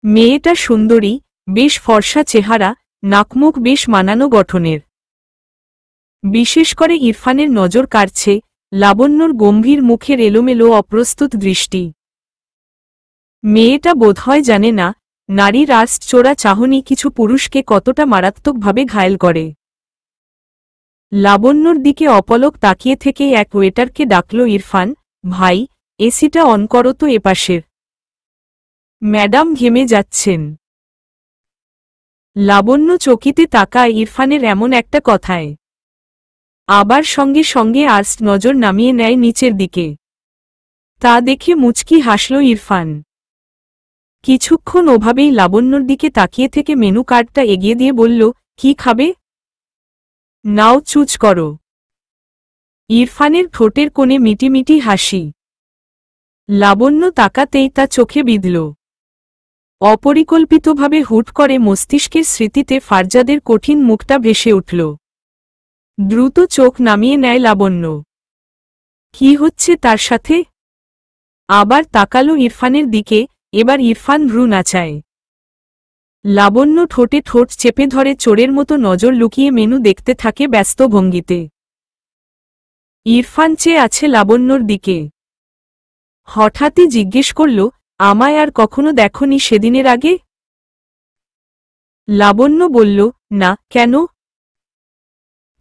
মেয়েটা সুন্দরী, বেশ ফর্সা চেহারা, নাকমুখ বেশ মানানো গঠনের। বিশেষ করে ইরফানের নজর কাড়ছে লাবণ্যর গম্ভীর মুখের এলোমেলো অপ্রস্তুত দৃষ্টি। মেয়েটা বোধহয় জানে না নারীর চোরা চাহনি কিছু পুরুষকে কতটা মারাত্মকভাবে ঘায়েল করে। লাবণ্যর দিকে অপলক তাকিয়ে থেকেই এক ওয়েটারকে ডাকল ইরফান, ভাই, এসিটা অন করো তো এপাশের। ম্যাডাম ঘেমে যাচ্ছেন। লাবণ্য চকিতে তাকায় ইরফানের এমন একটা কথায়। আবার সঙ্গে সঙ্গে আর্স্ট নজর নামিয়ে নেয় নিচের দিকে। তা দেখে মুচকি হাসল ইরফান। কিছুক্ষণ ওভাবেই লাবণ্যর দিকে তাকিয়ে থেকে মেনু কার্ডটা এগিয়ে দিয়ে বলল, কি খাবে? নাও চুজ করো। ইরফানের ঠোঁটের কোণে মিটিমিটি হাসি। লাবণ্য তাকাতেই তা চোখে বিঁধল। অপরিকল্পিতভাবে হুট করে মস্তিষ্কের স্মৃতিতে ফারজাদের কঠিন মুখটা ভেসে উঠল। দ্রুত চোখ নামিয়ে নেয় লাবণ্য। কি হচ্ছে তার সাথে? আবার তাকালো ইরফানের দিকে, এবার ইরফান ভ্রু নাচায়। লাবণ্য ঠোঁটে ঠোঁট চেপে ধরে চোরের মতো নজর লুকিয়ে মেনু দেখতে থাকে ব্যস্ত ভঙ্গিতে। ইরফান চেয়ে আছে লাবণ্যর দিকে। হঠাৎই জিজ্ঞেস করল, আমায় আর কখনো দেখনি সেদিনের আগে? লাবণ্য বলল, না, কেন?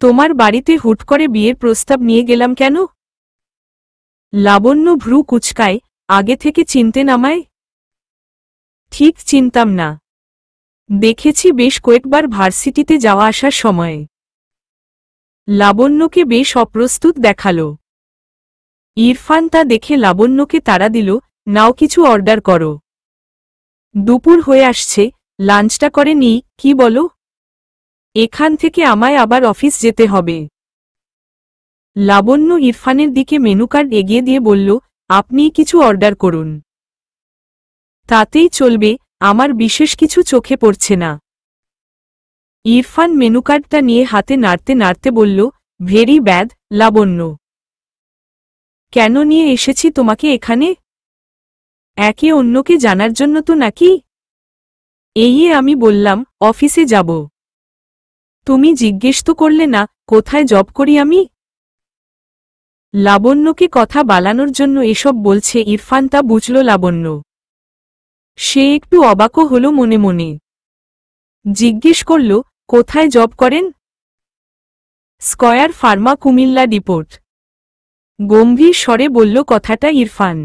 তোমার বাড়িতে হুট করে বিয়ের প্রস্তাব নিয়ে গেলাম কেন? লাবণ্য ভ্রু কুচকায়, আগে থেকে চিনতেন আমায়? ঠিক চিনতাম না। দেখেছি বেশ কয়েকবার ভার্সিটিতে যাওয়া আসার সময়ে। লাবণ্যকে বেশ অপ্রস্তুত দেখাল। ইরফান তা দেখে লাবণ্যকে তাড়া দিল, নাও কিছু অর্ডার করো। দুপুর হয়ে আসছে, লাঞ্চটা করে নি, কি বলো? এখান থেকে আমায় আবার অফিস যেতে হবে। লাবণ্য ইরফানের দিকে মেনু কার্ড এগিয়ে দিয়ে বলল, আপনিই কিছু অর্ডার করুন। তাতেই চলবে, আমার বিশেষ কিছু চোখে পড়ছে না। ইরফান মেনু কার্ডটা নিয়ে হাতে নাড়তে নাড়তে বলল, ভেরি ব্যাড, লাবণ্য। কেন নিয়ে এসেছি তোমাকে এখানে? একে অন্যকে জানার জন্য তো নাকি? এই আমি বললাম, অফিসে যাব। তুমি জিজ্ঞেস তো করলে না, কোথায় জব করি আমি? লাবণ্যকে কথা বালানোর জন্য এসব বলছে ইরফান, তা বুঝল লাবণ্য। সে একটু অবাকও হল মনে মনে। জিজ্ঞেস করল, কোথায় জব করেন? স্কয়ার ফার্মা, কুমিল্লা ডিপোর্ট। গম্ভীর স্বরে বলল কথাটা ইরফান।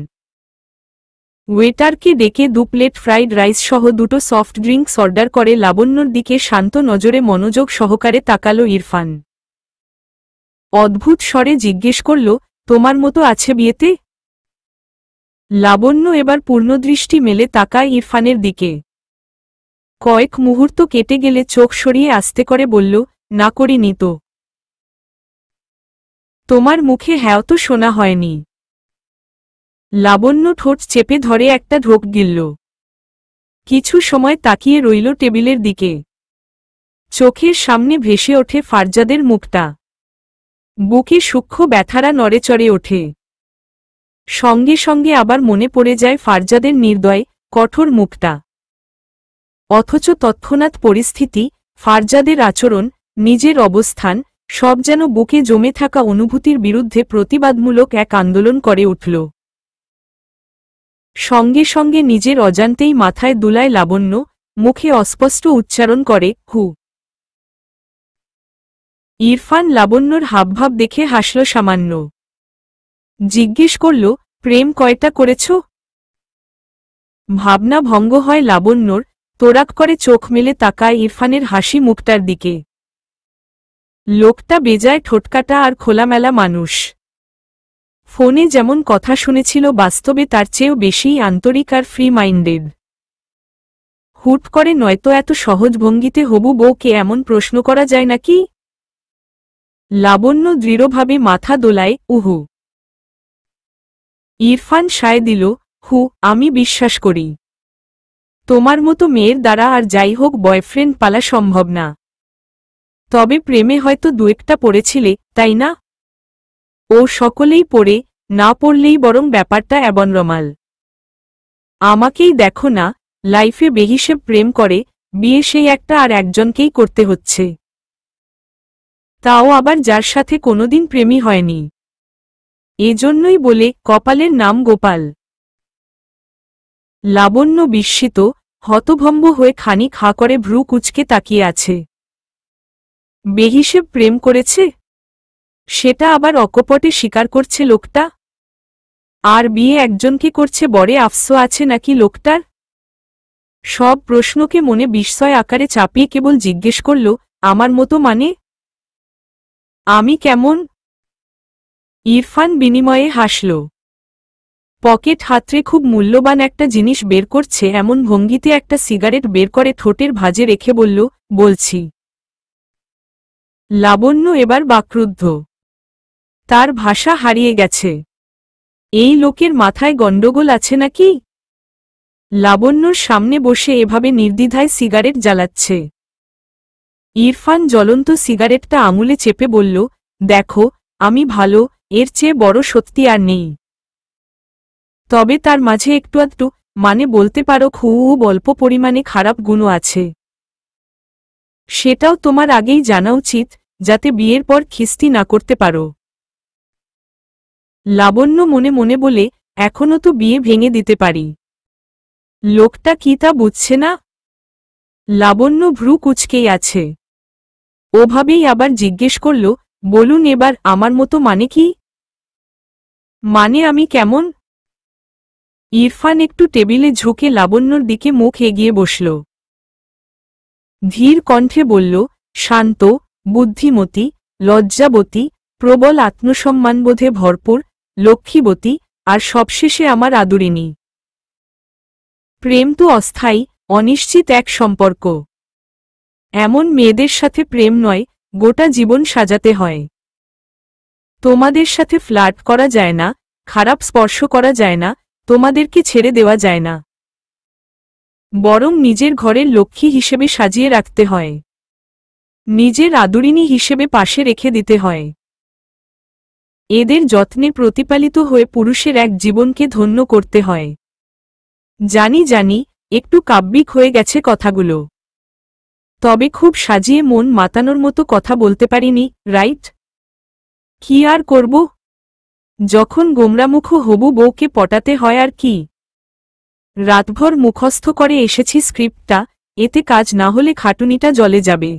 ওয়েটারকে ডেকে 2 প্লেট ফ্রাইড রাইস সহ 2টো সফট ড্রিঙ্কস অর্ডার করে লাবণ্যর দিকে শান্ত নজরে মনোযোগ সহকারে তাকাল ইরফান। অদ্ভুত স্বরে জিজ্ঞেস করল, তোমার মতো আছে বিয়েতে? লাবণ্য এবার পূর্ণদৃষ্টি মেলে তাকায় ইরফানের দিকে। কয়েক মুহূর্ত কেটে গেলে চোখ সরিয়ে আস্তে করে বলল, না করিনি তো। তোমার মুখে হ্যাঁ তো শোনা হয়নি। লাবণ্য ঠোঁট চেপে ধরে একটা ঢোক গিলল। কিছু সময় তাকিয়ে রইল টেবিলের দিকে। চোখের সামনে ভেসে ওঠে ফারজাদের মুখটা। বুকে সূক্ষ্ম ব্যথারা নড়েচড়ে ওঠে। সঙ্গে সঙ্গে আবার মনে পড়ে যায় ফারজাদের নির্দয়, কঠোর মুখটা। অথচ তৎক্ষণাৎ পরিস্থিতি, ফারজাদের আচরণ, নিজের অবস্থান, সব যেন বুকে জমে থাকা অনুভূতির বিরুদ্ধে প্রতিবাদমূলক এক আন্দোলন করে উঠল। সঙ্গে সঙ্গে নিজের অজান্তেই মাথায় দুলায় লাবণ্য, মুখে অস্পষ্ট উচ্চারণ করে, হু। ইরফান লাবণ্যর হাবভাব দেখে হাসল সামান্য। জিজ্ঞেস করল, প্রেম কয়টা করেছ? ভাবনা ভঙ্গ হয় লাবণ্যর, তোরাক করে চোখ মেলে তাকায় ইরফানের হাসি মুখটার দিকে। লোকটা বেজায় ঠোঁটকাটা আর খোলামেলা মানুষ। ফোনে যেমন কথা শুনেছিল বাস্তবে তার চেয়েও বেশিই আন্তরিক আর ফ্রি মাইন্ডেড। হুট করে নয়তো এত সহজ ভঙ্গিতে হবু বউকে এমন প্রশ্ন করা যায় নাকি? লাবণ্য দৃঢ়ভাবে মাথা দোলায়, উহু। ইরফান সায় দিল, হু, আমি বিশ্বাস করি। তোমার মতো মেয়ের দ্বারা আর যাই হোক বয়ফ্রেন্ড পালা সম্ভব না। তবে প্রেমে হয়তো 2-1টা পড়েছিলে, তাই না? ও সকলেই পড়ে, না পড়লেই বরং ব্যাপারটা অ্যাবনরমাল। আমাকেই দেখো না, লাইফে বেহিসেব প্রেম করে, বিয়ে সেই একটা আর একজনকেই করতে হচ্ছে। তাও আবার যার সাথে কোনোদিন প্রেমই হয়নি। এজন্যই বলে কপালের নাম গোপাল। লাবণ্য বিস্মিত, হতভম্ব হয়ে খানিক হাঁ করে ভ্রু কুঁচকে তাকিয়ে আছে। বেহিসেব প্রেম করেছে? সেটা আবার অকপটে স্বীকার করছে লোকটা? আর বিয়ে একজনকে করছে বড়ে আফসো আছে নাকি লোকটার? সব প্রশ্নকে মনে বিস্ময় আকারে চাপিয়ে কেবল জিজ্ঞেস করল, আমার মতো মানে? আমি কেমন? ইরফান বিনিময়ে হাসল। পকেট হাতড়ে খুব মূল্যবান একটা জিনিস বের করছে এমন ভঙ্গিতে একটা সিগারেট বের করে ঠোঁটের ভাঁজে রেখে বলল, বলছি। লাবণ্য এবার বাকরুদ্ধ। তার ভাষা হারিয়ে গেছে। এই লোকের মাথায় গণ্ডগোল আছে নাকি? লাবণ্যর সামনে বসে এভাবে নির্দ্বিধায় সিগারেট জ্বালাচ্ছে। ইরফান জ্বলন্ত সিগারেটটা আঙুলে চেপে বলল, দেখো, আমি ভালো, এর চেয়ে বড় সত্যি আর নেই। তবে তার মাঝে একটু আধটু, মানে বলতে পারো খুব অল্প পরিমাণে খারাপ গুণও আছে। সেটাও তোমার আগেই জানা উচিত, যাতে বিয়ের পর খিস্তি না করতে পারো। লাবণ্য মনে মনে বলে, এখনও তো বিয়ে ভেঙে দিতে পারি। লোকটা কি তা বুঝছে না? লাবণ্য ভ্রু কুঁচকেই আছে। ওভাবেই আবার জিজ্ঞেস করল, বলুন এবার আমার মতো মানে কি? মানে আমি কেমন? ইরফান একটু টেবিলে ঝুঁকে লাবণ্যর দিকে মুখ এগিয়ে বসল। ধীর কণ্ঠে বলল, শান্ত, বুদ্ধিমতী, লজ্জাবতী, প্রবল আত্মসম্মানবোধে ভরপুর, লক্ষ্মীবতী, আর সবশেষে আমার আদরিণী। প্রেম তো অস্থায়ী, অনিশ্চিত এক সম্পর্ক। এমন মেয়েদের সাথে প্রেম নয়, গোটা জীবন সাজাতে হয়। তোমাদের সাথে ফ্লার্ট করা যায় না, খারাপ স্পর্শ করা যায় না, তোমাদেরকে ছেড়ে দেওয়া যায় না। বরং নিজের ঘরের লক্ষ্মী হিসেবে সাজিয়ে রাখতে হয়। নিজের আদরিণী হিসেবে পাশে রেখে দিতে হয়। এদের যত্নে প্রতিপালিত হয়ে পুরুষের এক জীবনকে ধন্য করতে হয়। জানি জানি, একটু কাব্যিক হয়ে গেছে কথাগুলো। তবে খুব সাজিয়ে মন মাতানোর মতো কথা বলতে পারিনি, রাইট? কি আর করব? যখন গোমরামুখ হবু বউকে পটাতে হয় আর কি। রাতভর মুখস্থ করে এসেছি স্ক্রিপ্টটা, এতে কাজ না হলে খাটুনিটা জলে যাবে।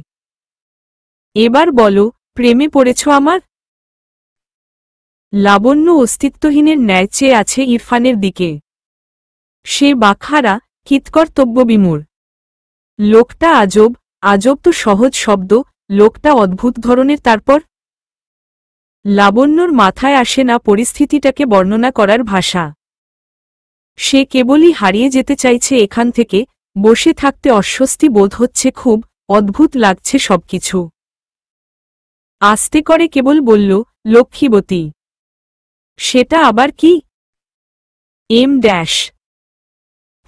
এবার বলো, প্রেমে পড়েছ আমার? লাবণ্য অস্তিত্বহীনের ন্যায় চেয়ে আছে ইরফানের দিকে। সে বাকহারা, কৃতকর্তব্যবিমূঢ়। লোকটা আজব, আজব তো সহজ শব্দ, লোকটা অদ্ভুত ধরনের। তারপর লাবণ্যর মাথায় আসে না পরিস্থিতিটাকে বর্ণনা করার ভাষা। সে কেবলই হারিয়ে যেতে চাইছে এখান থেকে, বসে থাকতে অস্বস্তি বোধ হচ্ছে, খুব অদ্ভুত লাগছে সবকিছু। আস্তে করে কেবল বলল, লক্ষ্মীবতী। সেটা আবার কি? M dash.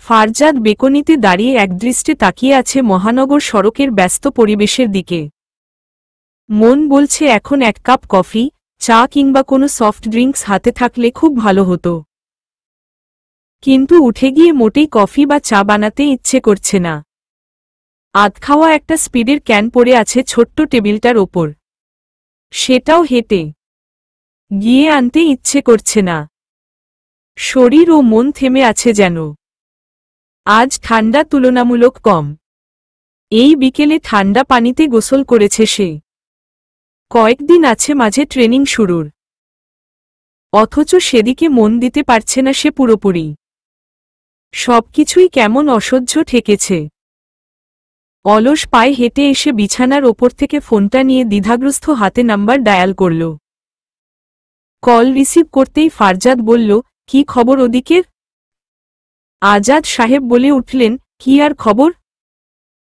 ফারজাদ বেকনিতে দাঁড়িয়ে একদৃষ্টে তাকিয়ে আছে মহানগর সড়কের ব্যস্ত পরিবেশের দিকে। মন বলছে এখন এক কাপ কফি, চা কিংবা কোনো সফট ড্রিঙ্কস হাতে থাকলে খুব ভালো হতো। কিন্তু উঠে গিয়ে মোটেই কফি বা চা বানাতে ইচ্ছে করছে না। আধখাওয়া একটা স্পিডের ক্যান পড়ে আছে ছোট্ট টেবিলটার ওপর। সেটাও হেঁটে গিয়ে আনতে ইচ্ছে করছে না। শরীর ও মন থেমে আছে যেন। আজ ঠান্ডা তুলনামূলক কম। এই বিকেলে ঠান্ডা পানিতে গোসল করেছে সে। কয়েকদিন আছে মাঝে ট্রেনিং শুরুর। অথচ সেদিকে মন দিতে পারছে না সে পুরোপুরি। সবকিছুই কেমন অসহ্য ঠেকেছে। অলস পায়ে হেঁটে এসে বিছানার ওপর থেকে ফোনটা নিয়ে দ্বিধাগ্রস্ত হাতে নাম্বার ডায়াল করল। কল রিসিভ করতেই ফারজাদ বলল, কি খবর ওদিকের? আজাদ সাহেব বলে উঠলেন, কি আর খবর?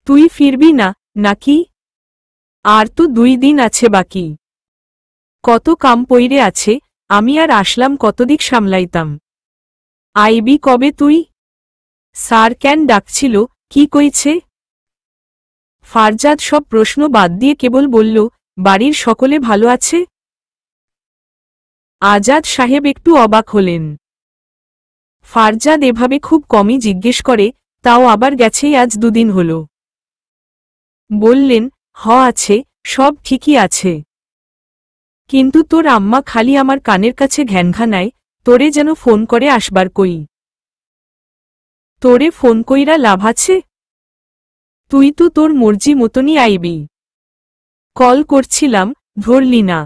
তুই ফিরবি না, নাকি? আর তো 2 দিন আছে বাকি। কত কাম পইরে আছে, আমি আর আসলাম কতদিক সামলাইতাম। আইবি কবে তুই? স্যার কেন ডাকছিল, কি কইছে? ফারজাদ সব প্রশ্ন বাদ দিয়ে কেবল বলল, বাড়ির সকলে ভালো আছে? আজাদ সাহেব একটু অবাক হলেন। ফারজাদ এভাবে খুব কমই জিজ্ঞেস করে, তাও আবার গেছেই আজ 2 দিন হল। বললেন, আছে, সব ঠিকই আছে। কিন্তু তোর আম্মা খালি আমার কানের কাছে ঘ্যানঘা নেয়, তোরে যেন ফোন করে আসবার কই। তোরে ফোন কইরা লাভ আছে? তুই তো তোর মর্জি মতনই আইবি। কল করছিলাম, ধরলি না।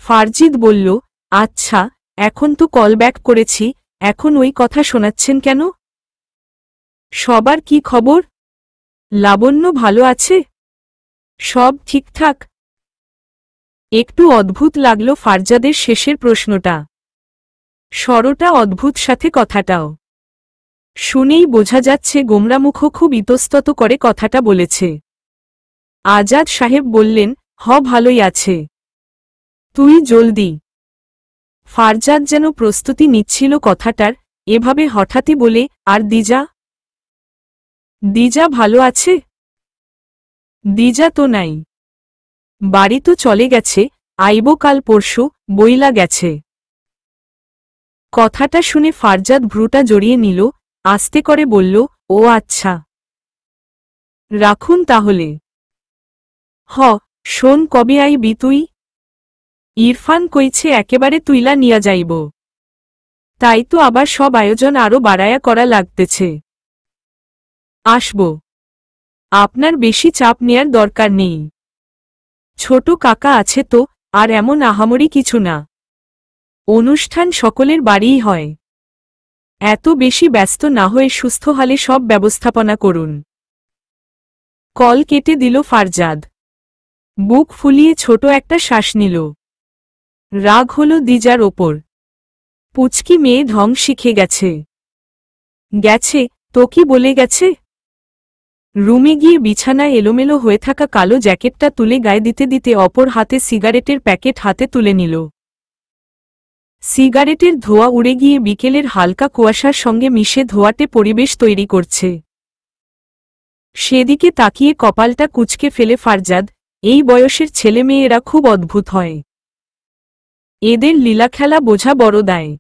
ফারজিদ বলল, আচ্ছা, এখন তো কল ব্যাক করেছি, এখন ওই কথা শোনাচ্ছেন কেন? সবার কি খবর? লাবণ্য ভালো আছে? সব ঠিকঠাক? একটু অদ্ভুত লাগলো ফারজাদের শেষের প্রশ্নটা। স্বরটা অদ্ভুত, সাথে কথাটাও। শুনেই বোঝা যাচ্ছে গোমরামুখ খুব ইতস্তত করে কথাটা বলেছে। আজাদ সাহেব বললেন, ভালোই আছে। তুই জলদি। ফারজাদ যেন প্রস্তুতি নিচ্ছিল কথাটার, এভাবে হঠাৎই বলে, আর দিজা? দিজা ভালো আছে? দিজা তো নাই। বাড়ি তো চলে গেছে, আইব কাল পরশু, বইলা গেছে। কথাটা শুনে ফারজাদ ভ্রুটা জড়িয়ে নিল, আস্তে করে বলল, ও আচ্ছা। রাখুন তাহলে। শোন, কবে আইবি তুই? ইরফান কইছে একেবারে তুইলা নিয়া যাইব। তাই তো আবার সব আয়োজন আরো বাড়ায়া করা লাগতেছে। আসব। আপনার বেশি চাপ নেয়ার দরকার নেই। ছোট কাকা আছে তো, আর এমন আহামরি কিছু না। অনুষ্ঠান সকলের বাড়িই হয়। এত বেশি ব্যস্ত না হয়ে সুস্থ হালে সব ব্যবস্থাপনা করুন। কল কেটে দিল ফারজাদ। বুক ফুলিয়ে ছোট একটা শ্বাস নিল। রাগ হল দিজার ওপর। পুচকি মেয়ে ঢং শিখে গেছে। গেছে তো কি বলে গেছে? রুমে গিয়ে বিছানায় এলোমেলো হয়ে থাকা কালো জ্যাকেটটা তুলে গায়ে দিতে দিতে অপর হাতে সিগারেটের প্যাকেট হাতে তুলে নিল। সিগারেটের ধোঁয়া উড়ে গিয়ে বিকেলের হালকা কুয়াশার সঙ্গে মিশে ধোঁয়াটে পরিবেশ তৈরি করছে। সেদিকে তাকিয়ে কপালটা কুঁচকে ফেলে ফারজাদ, এই বয়সের ছেলেমেয়েরা খুব অদ্ভুত হয়। এদের লীলাখেলা বোঝা বড় দায়।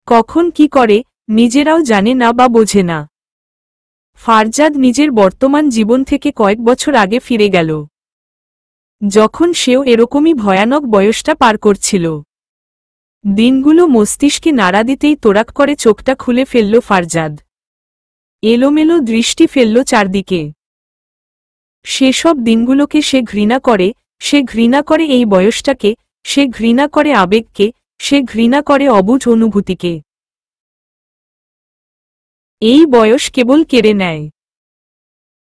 কখন কি করে নিজেরাও জানে না বা বোঝে না। ফারজাদ নিজের বর্তমান জীবন থেকে কয়েক বছর আগে ফিরে গেল, যখন সেও এরকমই ভয়ানক বয়সটা পার করছিল। দিনগুলো মস্তিষ্কে নাড়া দিতেই তোড়াক করে চোখটা খুলে ফেলল ফারজাদ। এলোমেলো দৃষ্টি ফেলল চারদিকে। সেসব দিনগুলোকে সে ঘৃণা করে। সে ঘৃণা করে এই বয়সটাকে, সে ঘৃণা করে আবেগকে, সে ঘৃণা করে অবুঝ অনুভূতিকে। এই বয়স কেবল কেড়ে নেয়,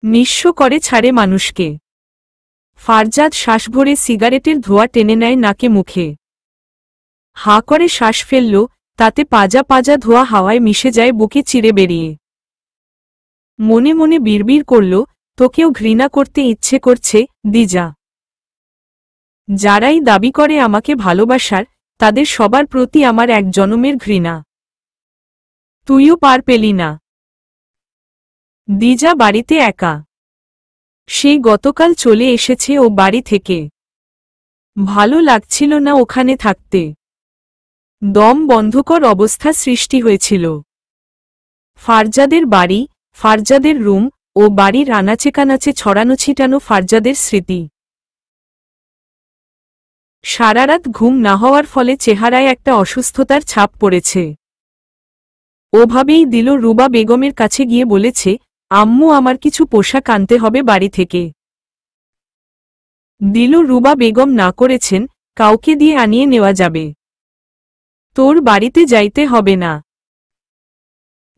নিঃস্ব করে ছাড়ে মানুষকে। ফারজাদ শ্বাস ভরে সিগারেটের ধোঁয়া টেনে নেয় নাকে মুখে। হাঁ করে শ্বাস ফেলল, তাতে পাজা পাজা ধোঁয়া হাওয়ায় মিশে যায় বুকে চিরে বেরিয়ে। মনে মনে বিড়বিড় করল, তোকেও ঘৃণা করতে ইচ্ছে করছে, দিজা। যারাই দাবি করে আমাকে ভালোবাসার, তাদের সবার প্রতি আমার এক জনমের ঘৃণা। তুইও পার পেলি না। দিজা বাড়িতে একা। সে গতকাল চলে এসেছে ও বাড়ি থেকে। ভালো লাগছিল না ওখানে থাকতে। দম বন্ধকর অবস্থা সৃষ্টি হয়েছিল। ফারজাদের বাড়ি, ফারজাদের রুম ও বাড়ির আনাচে ছড়ানো ছিটানো ফারজাদের স্মৃতি। সারারাত ঘুম না হওয়ার ফলে চেহারায় একটা অসুস্থতার ছাপ পড়েছে। ওভাবেই দিল রুবা বেগমের কাছে গিয়ে বলেছে, আম্মু আমার কিছু পোশাক আনতে হবে বাড়ি থেকে। দিল রুবা বেগম না করেছেন, কাউকে দিয়ে আনিয়ে নেওয়া যাবে। তোর বাড়িতে যাইতে হবে না।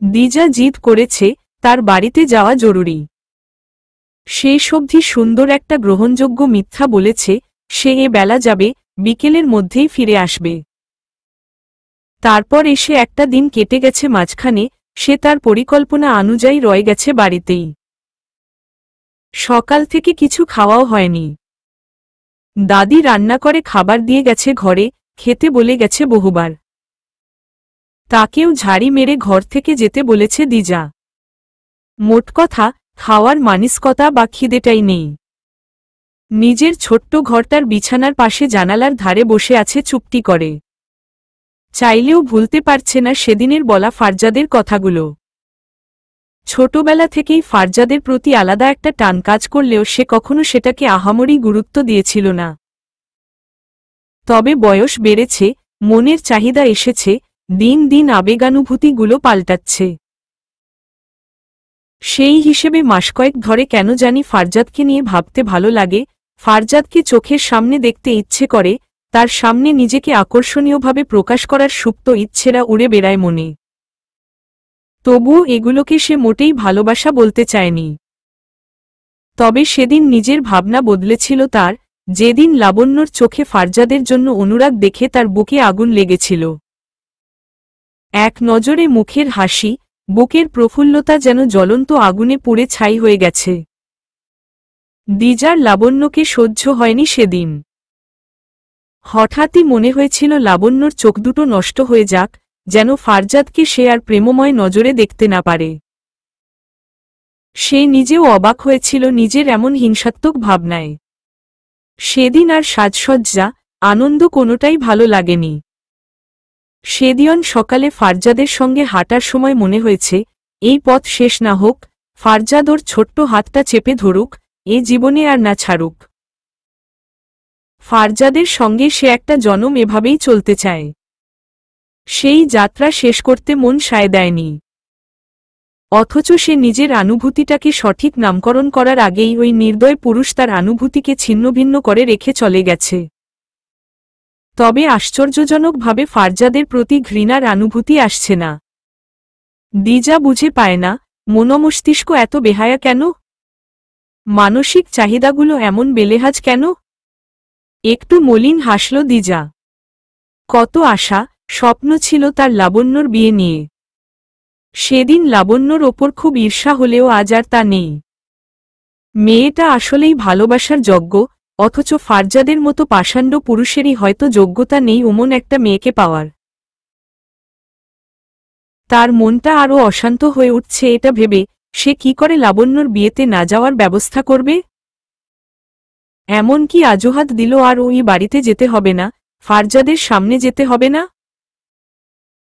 দিজা জিদ করেছে, তার বাড়িতে যাওয়া জরুরি। শেষ অবধি সুন্দর একটা গ্রহণযোগ্য মিথ্যা বলেছে, সে এ বেলা যাবে, বিকেলের মধ্যেই ফিরে আসবে। তারপর এসে একটা দিন কেটে গেছে মাঝখানে, সে তার পরিকল্পনা অনুযায়ী রয়ে গেছে বাড়িতেই। সকাল থেকে কিছু খাওয়াও হয়নি। দাদি রান্না করে খাবার দিয়ে গেছে ঘরে, খেতে বলে গেছে বহুবার। তাকেও ঝাড়ি মেরে ঘর থেকে যেতে বলেছে দিজা। মোট কথা, খাওয়ার মানসিকতা বা খিদেটাই নেই। নিজের ছোট্ট ঘরটার বিছানার পাশে জানালার ধারে বসে আছে চুপটি করে। চাইলেও ভুলতে পারছে না সেদিনের বলা ফারজাদের কথাগুলো। ছোটবেলা থেকেই ফারজাদের প্রতি আলাদা একটা টান কাজ করলেও সে কখনো সেটাকে আহামরি গুরুত্ব দিয়েছিল না। তবে বয়স বেড়েছে, মনের চাহিদা এসেছে, দিন দিন আবেগানুভূতিগুলো পাল্টাচ্ছে। সেই হিসেবে মাস কয়েক ধরে কেন জানি ফারজাদকে নিয়ে ভাবতে ভালো লাগে, ফারজাদকে চোখের সামনে দেখতে ইচ্ছে করে, তার সামনে নিজেকে আকর্ষণীয়ভাবে প্রকাশ করার সুপ্ত ইচ্ছেরা উড়ে বেড়ায় মনে। তবুও এগুলোকে সে মোটেই ভালোবাসা বলতে চায়নি। তবে সেদিন নিজের ভাবনা বদলেছিল তার, যেদিন লাবণ্যর চোখে ফারজাদের জন্য অনুরাগ দেখে তার বুকে আগুন লেগেছিল। এক নজরে মুখের হাসি, বুকের প্রফুল্লতা যেন জ্বলন্ত আগুনে পুড়ে ছাই হয়ে গেছে। দিজার লাবণ্যকে সহ্য হয়নি সেদিন। হঠাৎই মনে হয়েছিল লাবণ্যর চোখ দুটো নষ্ট হয়ে যাক, যেন ফারজাদকে সে আর প্রেমময় নজরে দেখতে না পারে। সে নিজেও অবাক হয়েছিল নিজের এমন হিংসাত্মক ভাবনায়। সেদিন আর সাজসজ্জা, আনন্দ কোনোটাই ভালো লাগেনি। সেদিন সকালে ফারজাদের সঙ্গে হাঁটার সময় মনে হয়েছে, এই পথ শেষ না হোক, ফারজাদ ওর ছোট্ট হাতটা চেপে ধরুক, এ জীবনে আর না ছাড়ুক। ফারজাদের সঙ্গে সে একটা জনম এভাবেই চলতে চায়। সেই যাত্রা শেষ করতে মন সায় দেয়নি। অথচ সে নিজের অনুভূতিটাকে সঠিক নামকরণ করার আগেই ওই নির্দয় পুরুষ তার অনুভূতিকে ছিন্নভিন্ন করে রেখে চলে গেছে। তবে আশ্চর্যজনকভাবে ফারজাদের প্রতি ঘৃণার অনুভূতি আসছে না। দিজা বুঝে পায় না, মনমস্তিষ্ক এত বেহায়া কেন? মানসিক চাহিদাগুলো এমন বেলেহাজ কেন? একটু মলিন হাসল দিজা। কত আশা, স্বপ্ন ছিল তার লাবণ্যর বিয়ে নিয়ে। সেদিন লাবণ্যর ওপর খুব ঈর্ষা হলেও আজ আর তা নেই। মেয়েটা আসলেই ভালোবাসার যোগ্য, অথচ ফারজাদের মতো পাষাণ্ড পুরুষেরই হয়তো যোগ্যতা নেই ওমন একটা মেয়েকে পাওয়ার। তার মনটা আরও অশান্ত হয়ে উঠছে এটা ভেবে, সে কি করে লাবণ্যর বিয়েতে না যাওয়ার ব্যবস্থা করবে। এমন কি অজুহাত দিল আর ওই বাড়িতে যেতে হবে না, ফারজাদের সামনে যেতে হবে না?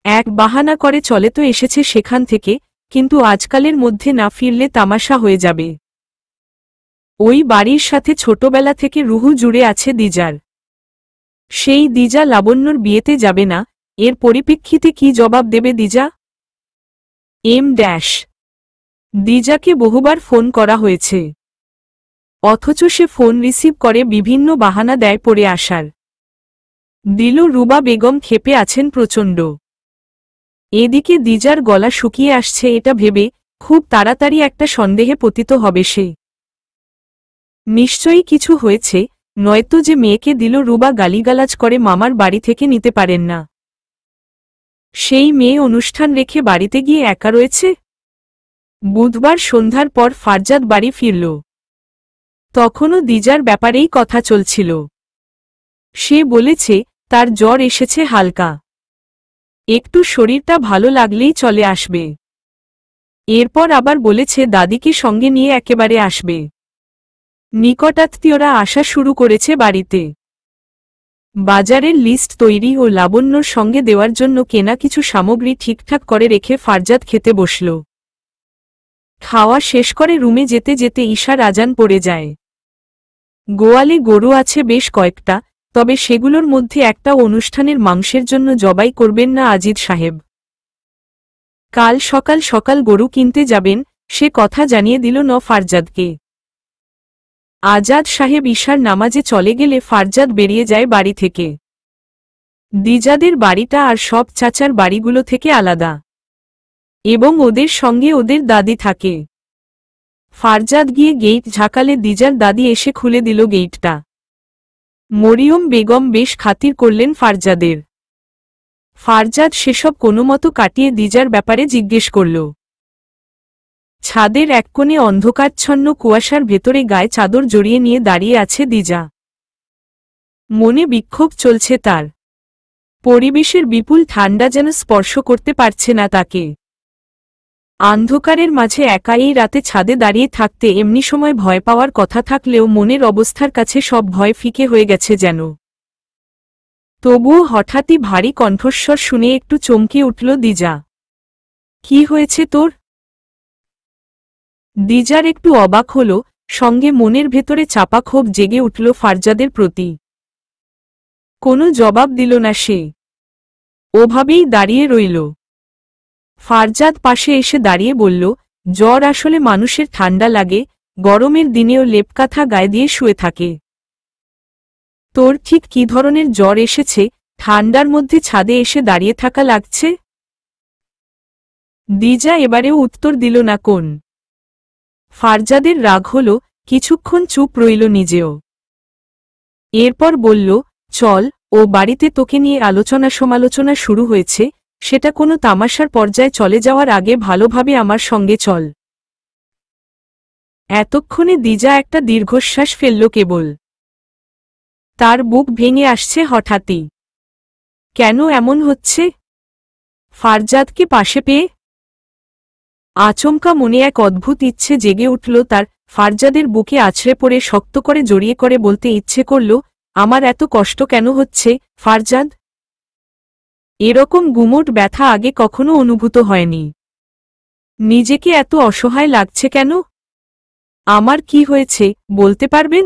এক বাহানা করে চলে তো এসেছে সেখান থেকে, কিন্তু আজকালের মধ্যে না ফিরলে তামাশা হয়ে যাবে। ওই বাড়ির সাথে ছোটবেলা থেকে রুহু জুড়ে আছে দিজার। সেই দিজা লাবণ্যর বিয়েতে যাবে না, এর পরিপ্রেক্ষিতে কি জবাব দেবে দিজা? দিজাকে বহুবার ফোন করা হয়েছে, অথচ সে ফোন রিসিভ করে বিভিন্ন বাহানা দেয় পড়ে আসার। দিল রুবা বেগম ক্ষেপে আছেন প্রচণ্ড। এদিকে দিজার গলা শুকিয়ে আসছে এটা ভেবে, খুব তাড়াতাড়ি একটা সন্দেহে পতিত হবে সে। নিশ্চয়ই কিছু হয়েছে, নয়তো যে মেয়েকে দিল রুবা গালিগালাজ করে মামার বাড়ি থেকে নিতে পারেন না। সেই মেয়ে অনুষ্ঠান রেখে বাড়িতে গিয়ে একা রয়েছে। বুধবার সন্ধ্যার পর ফারজাদ বাড়ি ফিরল। তখনও দিজার ব্যাপারেই কথা চলছিল। সে বলেছে তার জ্বর এসেছে হালকা, একটু শরীরটা ভালো লাগলেই চলে আসবে। এরপর আবার বলেছে দাদিকে সঙ্গে নিয়ে একেবারে আসবে। নিকটাত্মীয়রা আসা শুরু করেছে বাড়িতে। বাজারের লিস্ট তৈরি ও লাবণ্যর সঙ্গে দেওয়ার জন্য কেনা কিছু সামগ্রী ঠিকঠাক করে রেখে ফারজাদ খেতে বসল। খাওয়া শেষ করে রুমে যেতে যেতে ঈশার আজান পড়ে যায়। গোয়ালে গরু আছে বেশ কয়েকটা, তবে সেগুলোর মধ্যে একটা অনুষ্ঠানের মাংসের জন্য জবাই করবেন না আজিজ সাহেব। কাল সকাল সকাল গরু কিনতে যাবেন, সে কথা জানিয়ে দিল ফারজাদকে। আজাদ সাহেব ঈশার নামাজে চলে গেলে ফারজাদ বেরিয়ে যায় বাড়ি থেকে। দিজাদের বাড়িটা আর সব চাচার বাড়িগুলো থেকে আলাদা, এবং ওদের সঙ্গে ওদের দাদি থাকে। ফারজাদ গিয়ে গেইট ঝাঁকালে দিজার দাদি এসে খুলে দিল গেইটটা। মরিয়ম বেগম বেশ খাতির করলেন ফারজাদের। ফারজাদ সেসব কোনোমতো কাটিয়ে দিজার ব্যাপারে জিজ্ঞেস করল। ছাদের এক কোণে অন্ধকারচ্ছন্ন কুয়াশার ভেতরে গায়ে চাদর জড়িয়ে নিয়ে দাঁড়িয়ে আছে দিজা। মনে বিক্ষোভ চলছে তার। পরিবেশের বিপুল ঠান্ডা যেন স্পর্শ করতে পারছে না তাকে। অন্ধকারের মাঝে একা এই রাতে ছাদে দাঁড়িয়ে থাকতে এমনি সময় ভয় পাওয়ার কথা থাকলেও মনের অবস্থার কাছে সব ভয় ফিকে হয়ে গেছে যেন। তবুও হঠাৎই ভারী কণ্ঠস্বর শুনে একটু চমকে উঠল দিজা। কি হয়েছে তোর? দিজার একটু অবাক হল, সঙ্গে মনের ভেতরে চাপা ক্ষোভ জেগে উঠল ফারজাদের প্রতি। কোনো জবাব দিল না সে, ওভাবেই দাঁড়িয়ে রইল। ফারজাদ পাশে এসে দাঁড়িয়ে বলল, জ্বর আসলে মানুষের ঠান্ডা লাগে, গরমের দিনেও লেপকাথা গায়ে দিয়ে শুয়ে থাকে। তোর ঠিক কী ধরনের জ্বর এসেছে, ঠান্ডার মধ্যে ছাদে এসে দাঁড়িয়ে থাকা লাগছে? দিজা এবারেও উত্তর দিল না কোন। ফারজাদের রাগ হল, কিছুক্ষণ চুপ রইল নিজেও। এরপর বলল, চল, ও বাড়িতে তোকে নিয়ে আলোচনা সমালোচনা শুরু হয়েছে, সেটা কোনো তামাশার পর্যায়ে চলে যাওয়ার আগে ভালোভাবে আমার সঙ্গে চল। এতক্ষণে দিজা একটা দীর্ঘশ্বাস ফেলল কেবল। তার বুক ভেঙে আসছে হঠাৎই। কেন এমন হচ্ছে? ফারজাদকে পাশে পেয়ে আচমকা মনে এক অদ্ভুত ইচ্ছে জেগে উঠল তার। ফারজাদের বুকে আছড়ে পড়ে শক্ত করে জড়িয়ে করে বলতে ইচ্ছে করল, আমার এত কষ্ট কেন হচ্ছে ফারজাদ? এরকম গুমোট ব্যথা আগে কখনো অনুভূত হয়নি। নিজেকে এত অসহায় লাগছে কেন? আমার কি হয়েছে বলতে পারবেন?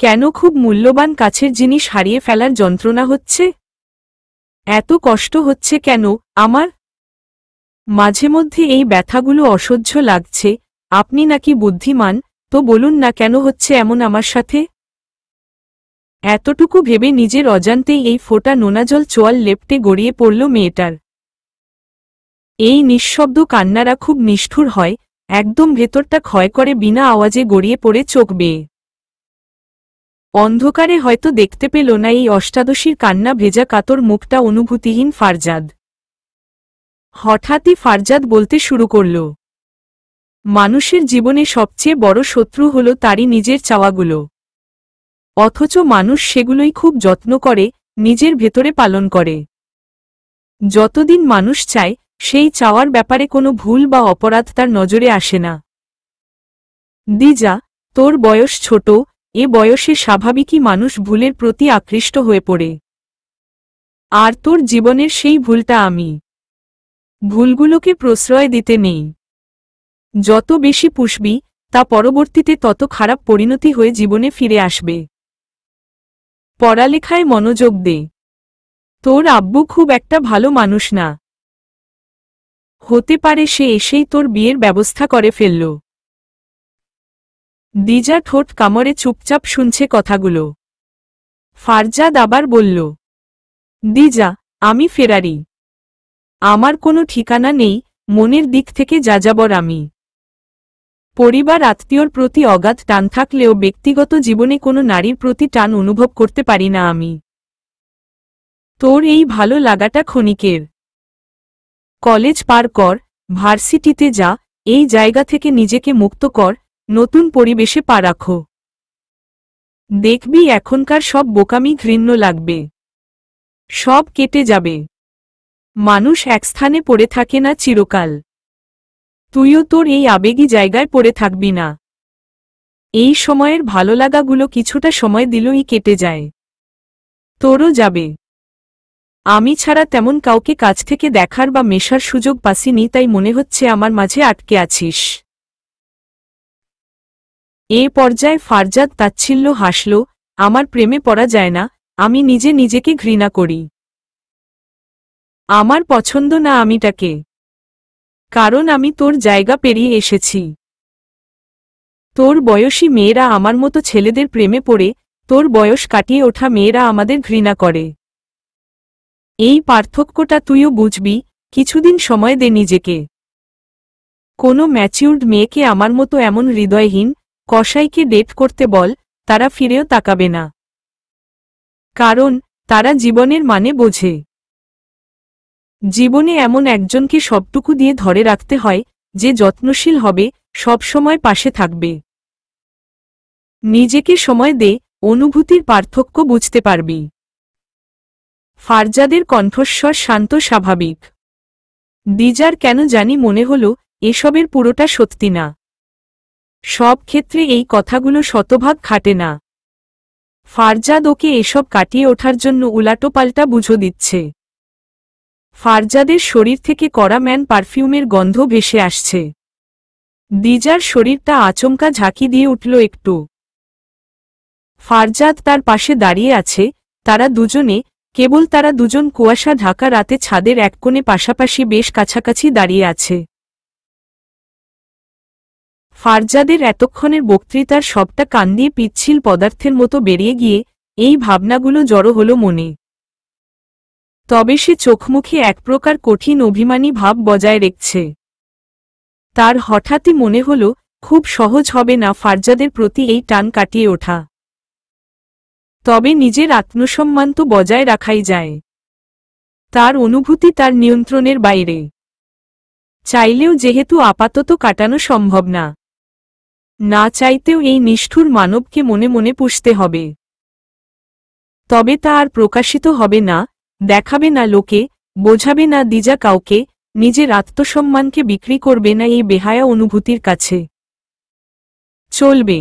কেন খুব মূল্যবান কাছের জিনিস হারিয়ে ফেলার যন্ত্রণা হচ্ছে? এত কষ্ট হচ্ছে কেন আমার? মাঝে মধ্যে এই ব্যথাগুলো অসহ্য লাগছে। আপনি নাকি বুদ্ধিমান, তো বলুন না কেন হচ্ছে এমন আমার সাথে? এতটুকু ভেবে নিজের অজান্তেই এই ফোঁটা নোনা জল চোয়াল লেপ্টে গড়িয়ে পড়ল মেয়েটার। এই নিঃশব্দ কান্নারা খুব নিষ্ঠুর হয়, একদম ভেতরটা ক্ষয় করে বিনা আওয়াজে গড়িয়ে পড়ে চোখ বেয়ে। অন্ধকারে হয়তো দেখতে পেল না এই অষ্টাদশীর কান্না ভেজা কাতর মুখটা অনুভূতিহীন ফারজাদ। হঠাৎই ফারজাদ বলতে শুরু করল, মানুষের জীবনে সবচেয়ে বড় শত্রু হল তারই নিজের চাওয়াগুলো। অথচ মানুষ সেগুলোই খুব যত্ন করে, নিজের ভেতরে পালন করে। যতদিন মানুষ চায়, সেই চাওয়ার ব্যাপারে কোনো ভুল বা অপরাধ তার নজরে আসে না। দিজা, তোর বয়স ছোট, এ বয়সে স্বাভাবিকই মানুষ ভুলের প্রতি আকৃষ্ট হয়ে পড়ে। আর তোর জীবনের সেই ভুলটা আমি। ভুলগুলোকে প্রশ্রয় দিতে নেই। যত বেশি পুষবি, তা পরবর্তীতে তত খারাপ পরিণতি হয়ে জীবনে ফিরে আসবে। পড়ালেখায় মনোযোগ দে। তোর আব্বু খুব একটা ভালো মানুষ না। হতে পারে সে এসেই তোর বিয়ের ব্যবস্থা করে ফেলল। দিজা ঠোঁট কামড়ে চুপচাপ শুনছে কথাগুলো। ফারজাদ আবার বলল, দিজা, আমি ফেরারি। আমার কোনো ঠিকানা নেই, মনের দিক থেকে যাযাবর আমি। পরিবার আত্মীয়র প্রতি অগাধ টান থাকলেও ব্যক্তিগত জীবনে কোনো নারীর প্রতি টান অনুভব করতে পারি না আমি। তোর এই ভালো লাগাটা ক্ষণিকের। কলেজ পার কর, ভার্সিটিতে যা, এই জায়গা থেকে নিজেকে মুক্ত কর, নতুন পরিবেশে পা রাখো। দেখবি এখনকার সব বোকামি ঘৃণ্য লাগবে। সব কেটে যাবে। মানুষ এক স্থানে পড়ে থাকে না চিরকাল। তুইও তোর এই আবেগী জায়গায় পড়ে থাকবি না। এই সময়ের ভালো লাগাগুলো কিছুটা সময় দিলেই কেটে যায়। তোরও যাবে। আমি ছাড়া তেমন কাউকে কাছ থেকে দেখার বা মেশার সুযোগ পাসিনি, তাই মনে হচ্ছে আমার মাঝে আটকে আছিস। এ পর্যায়ে ফারজাদ তাচ্ছিল্য হাসল, আমার প্রেমে পড়া যায় না, আমি নিজে নিজেকে ঘৃণা করি। আমার পছন্দ না আমিটাকে। কারণ আমি তোর জায়গা পেরিয়ে এসেছি। তোর বয়সী মেয়েরা আমার মতো ছেলেদের প্রেমে পড়ে, তোর বয়স কাটিয়ে ওঠা মেয়েরা আমাদের ঘৃণা করে। এই পার্থক্যটা তুইও বুঝবি, কিছুদিন সময় দে নিজেকে। কোনো ম্যাচিউরড মেয়েকে আমার মতো এমন হৃদয়হীন কসাইকে ডেট করতে বল, তারা ফিরেও তাকাবে না। কারণ তারা জীবনের মানে বোঝে। জীবনে এমন একজনকে সবটুকু দিয়ে ধরে রাখতে হয়, যে যত্নশীল হবে, সব সময় পাশে থাকবে। নিজেকে সময় দে, অনুভূতির পার্থক্য বুঝতে পারবি। ফারজাদের কণ্ঠস্বর শান্ত স্বাভাবিক। দিজার কেন জানি মনে হল, এসবের পুরোটা সত্যি না। সব ক্ষেত্রে এই কথাগুলো শতভাগ খাটে না। ফারজাদ ওকে এসব কাটিয়ে ওঠার জন্য উলাটোপাল্টা বুঝো দিচ্ছে। ফারজাদের শরীর থেকে কড়া ম্যান পারফিউমের গন্ধ ভেসে আসছে। দিজার শরীরটা আচমকা ঝাঁকি দিয়ে উঠল একটু। ফারজাদ তার পাশে দাঁড়িয়ে আছে, তারা দুজনে, কেবল তারা দুজন কুয়াশা ঢাকা রাতে ছাদের এক কোণে পাশাপাশি বেশ কাছাকাছি দাঁড়িয়ে আছে। ফারজাদের এতক্ষণের বক্তৃতার সবটা কান দিয়ে পিচ্ছিল পদার্থের মতো বেরিয়ে গিয়ে এই ভাবনাগুলো জড়ো হল মনে। তবে সে চোখমুখে এক প্রকার কঠিন অভিমানী ভাব বজায় রেখেছে। তার হঠাৎই মনে হল, খুব সহজ হবে না ফারজাদের প্রতি এই টান কাটিয়ে ওঠা। তবে নিজের আত্মসম্মান তো বজায় রাখাই যায়। তার অনুভূতি তার নিয়ন্ত্রণের বাইরে। চাইলেও যেহেতু আপাতত কাটানো সম্ভব না, না চাইতেও এই নিষ্ঠুর মানবকে মনে মনে পুষতে হবে। তবে তা আর প্রকাশিত হবে না, দেখাবে না লোকে, বোঝাবে না দিজা কাউকে, নিজের আত্মসম্মানকে বিক্রি করবে না এই বেহায়া অনুভূতির কাছে। চলবে।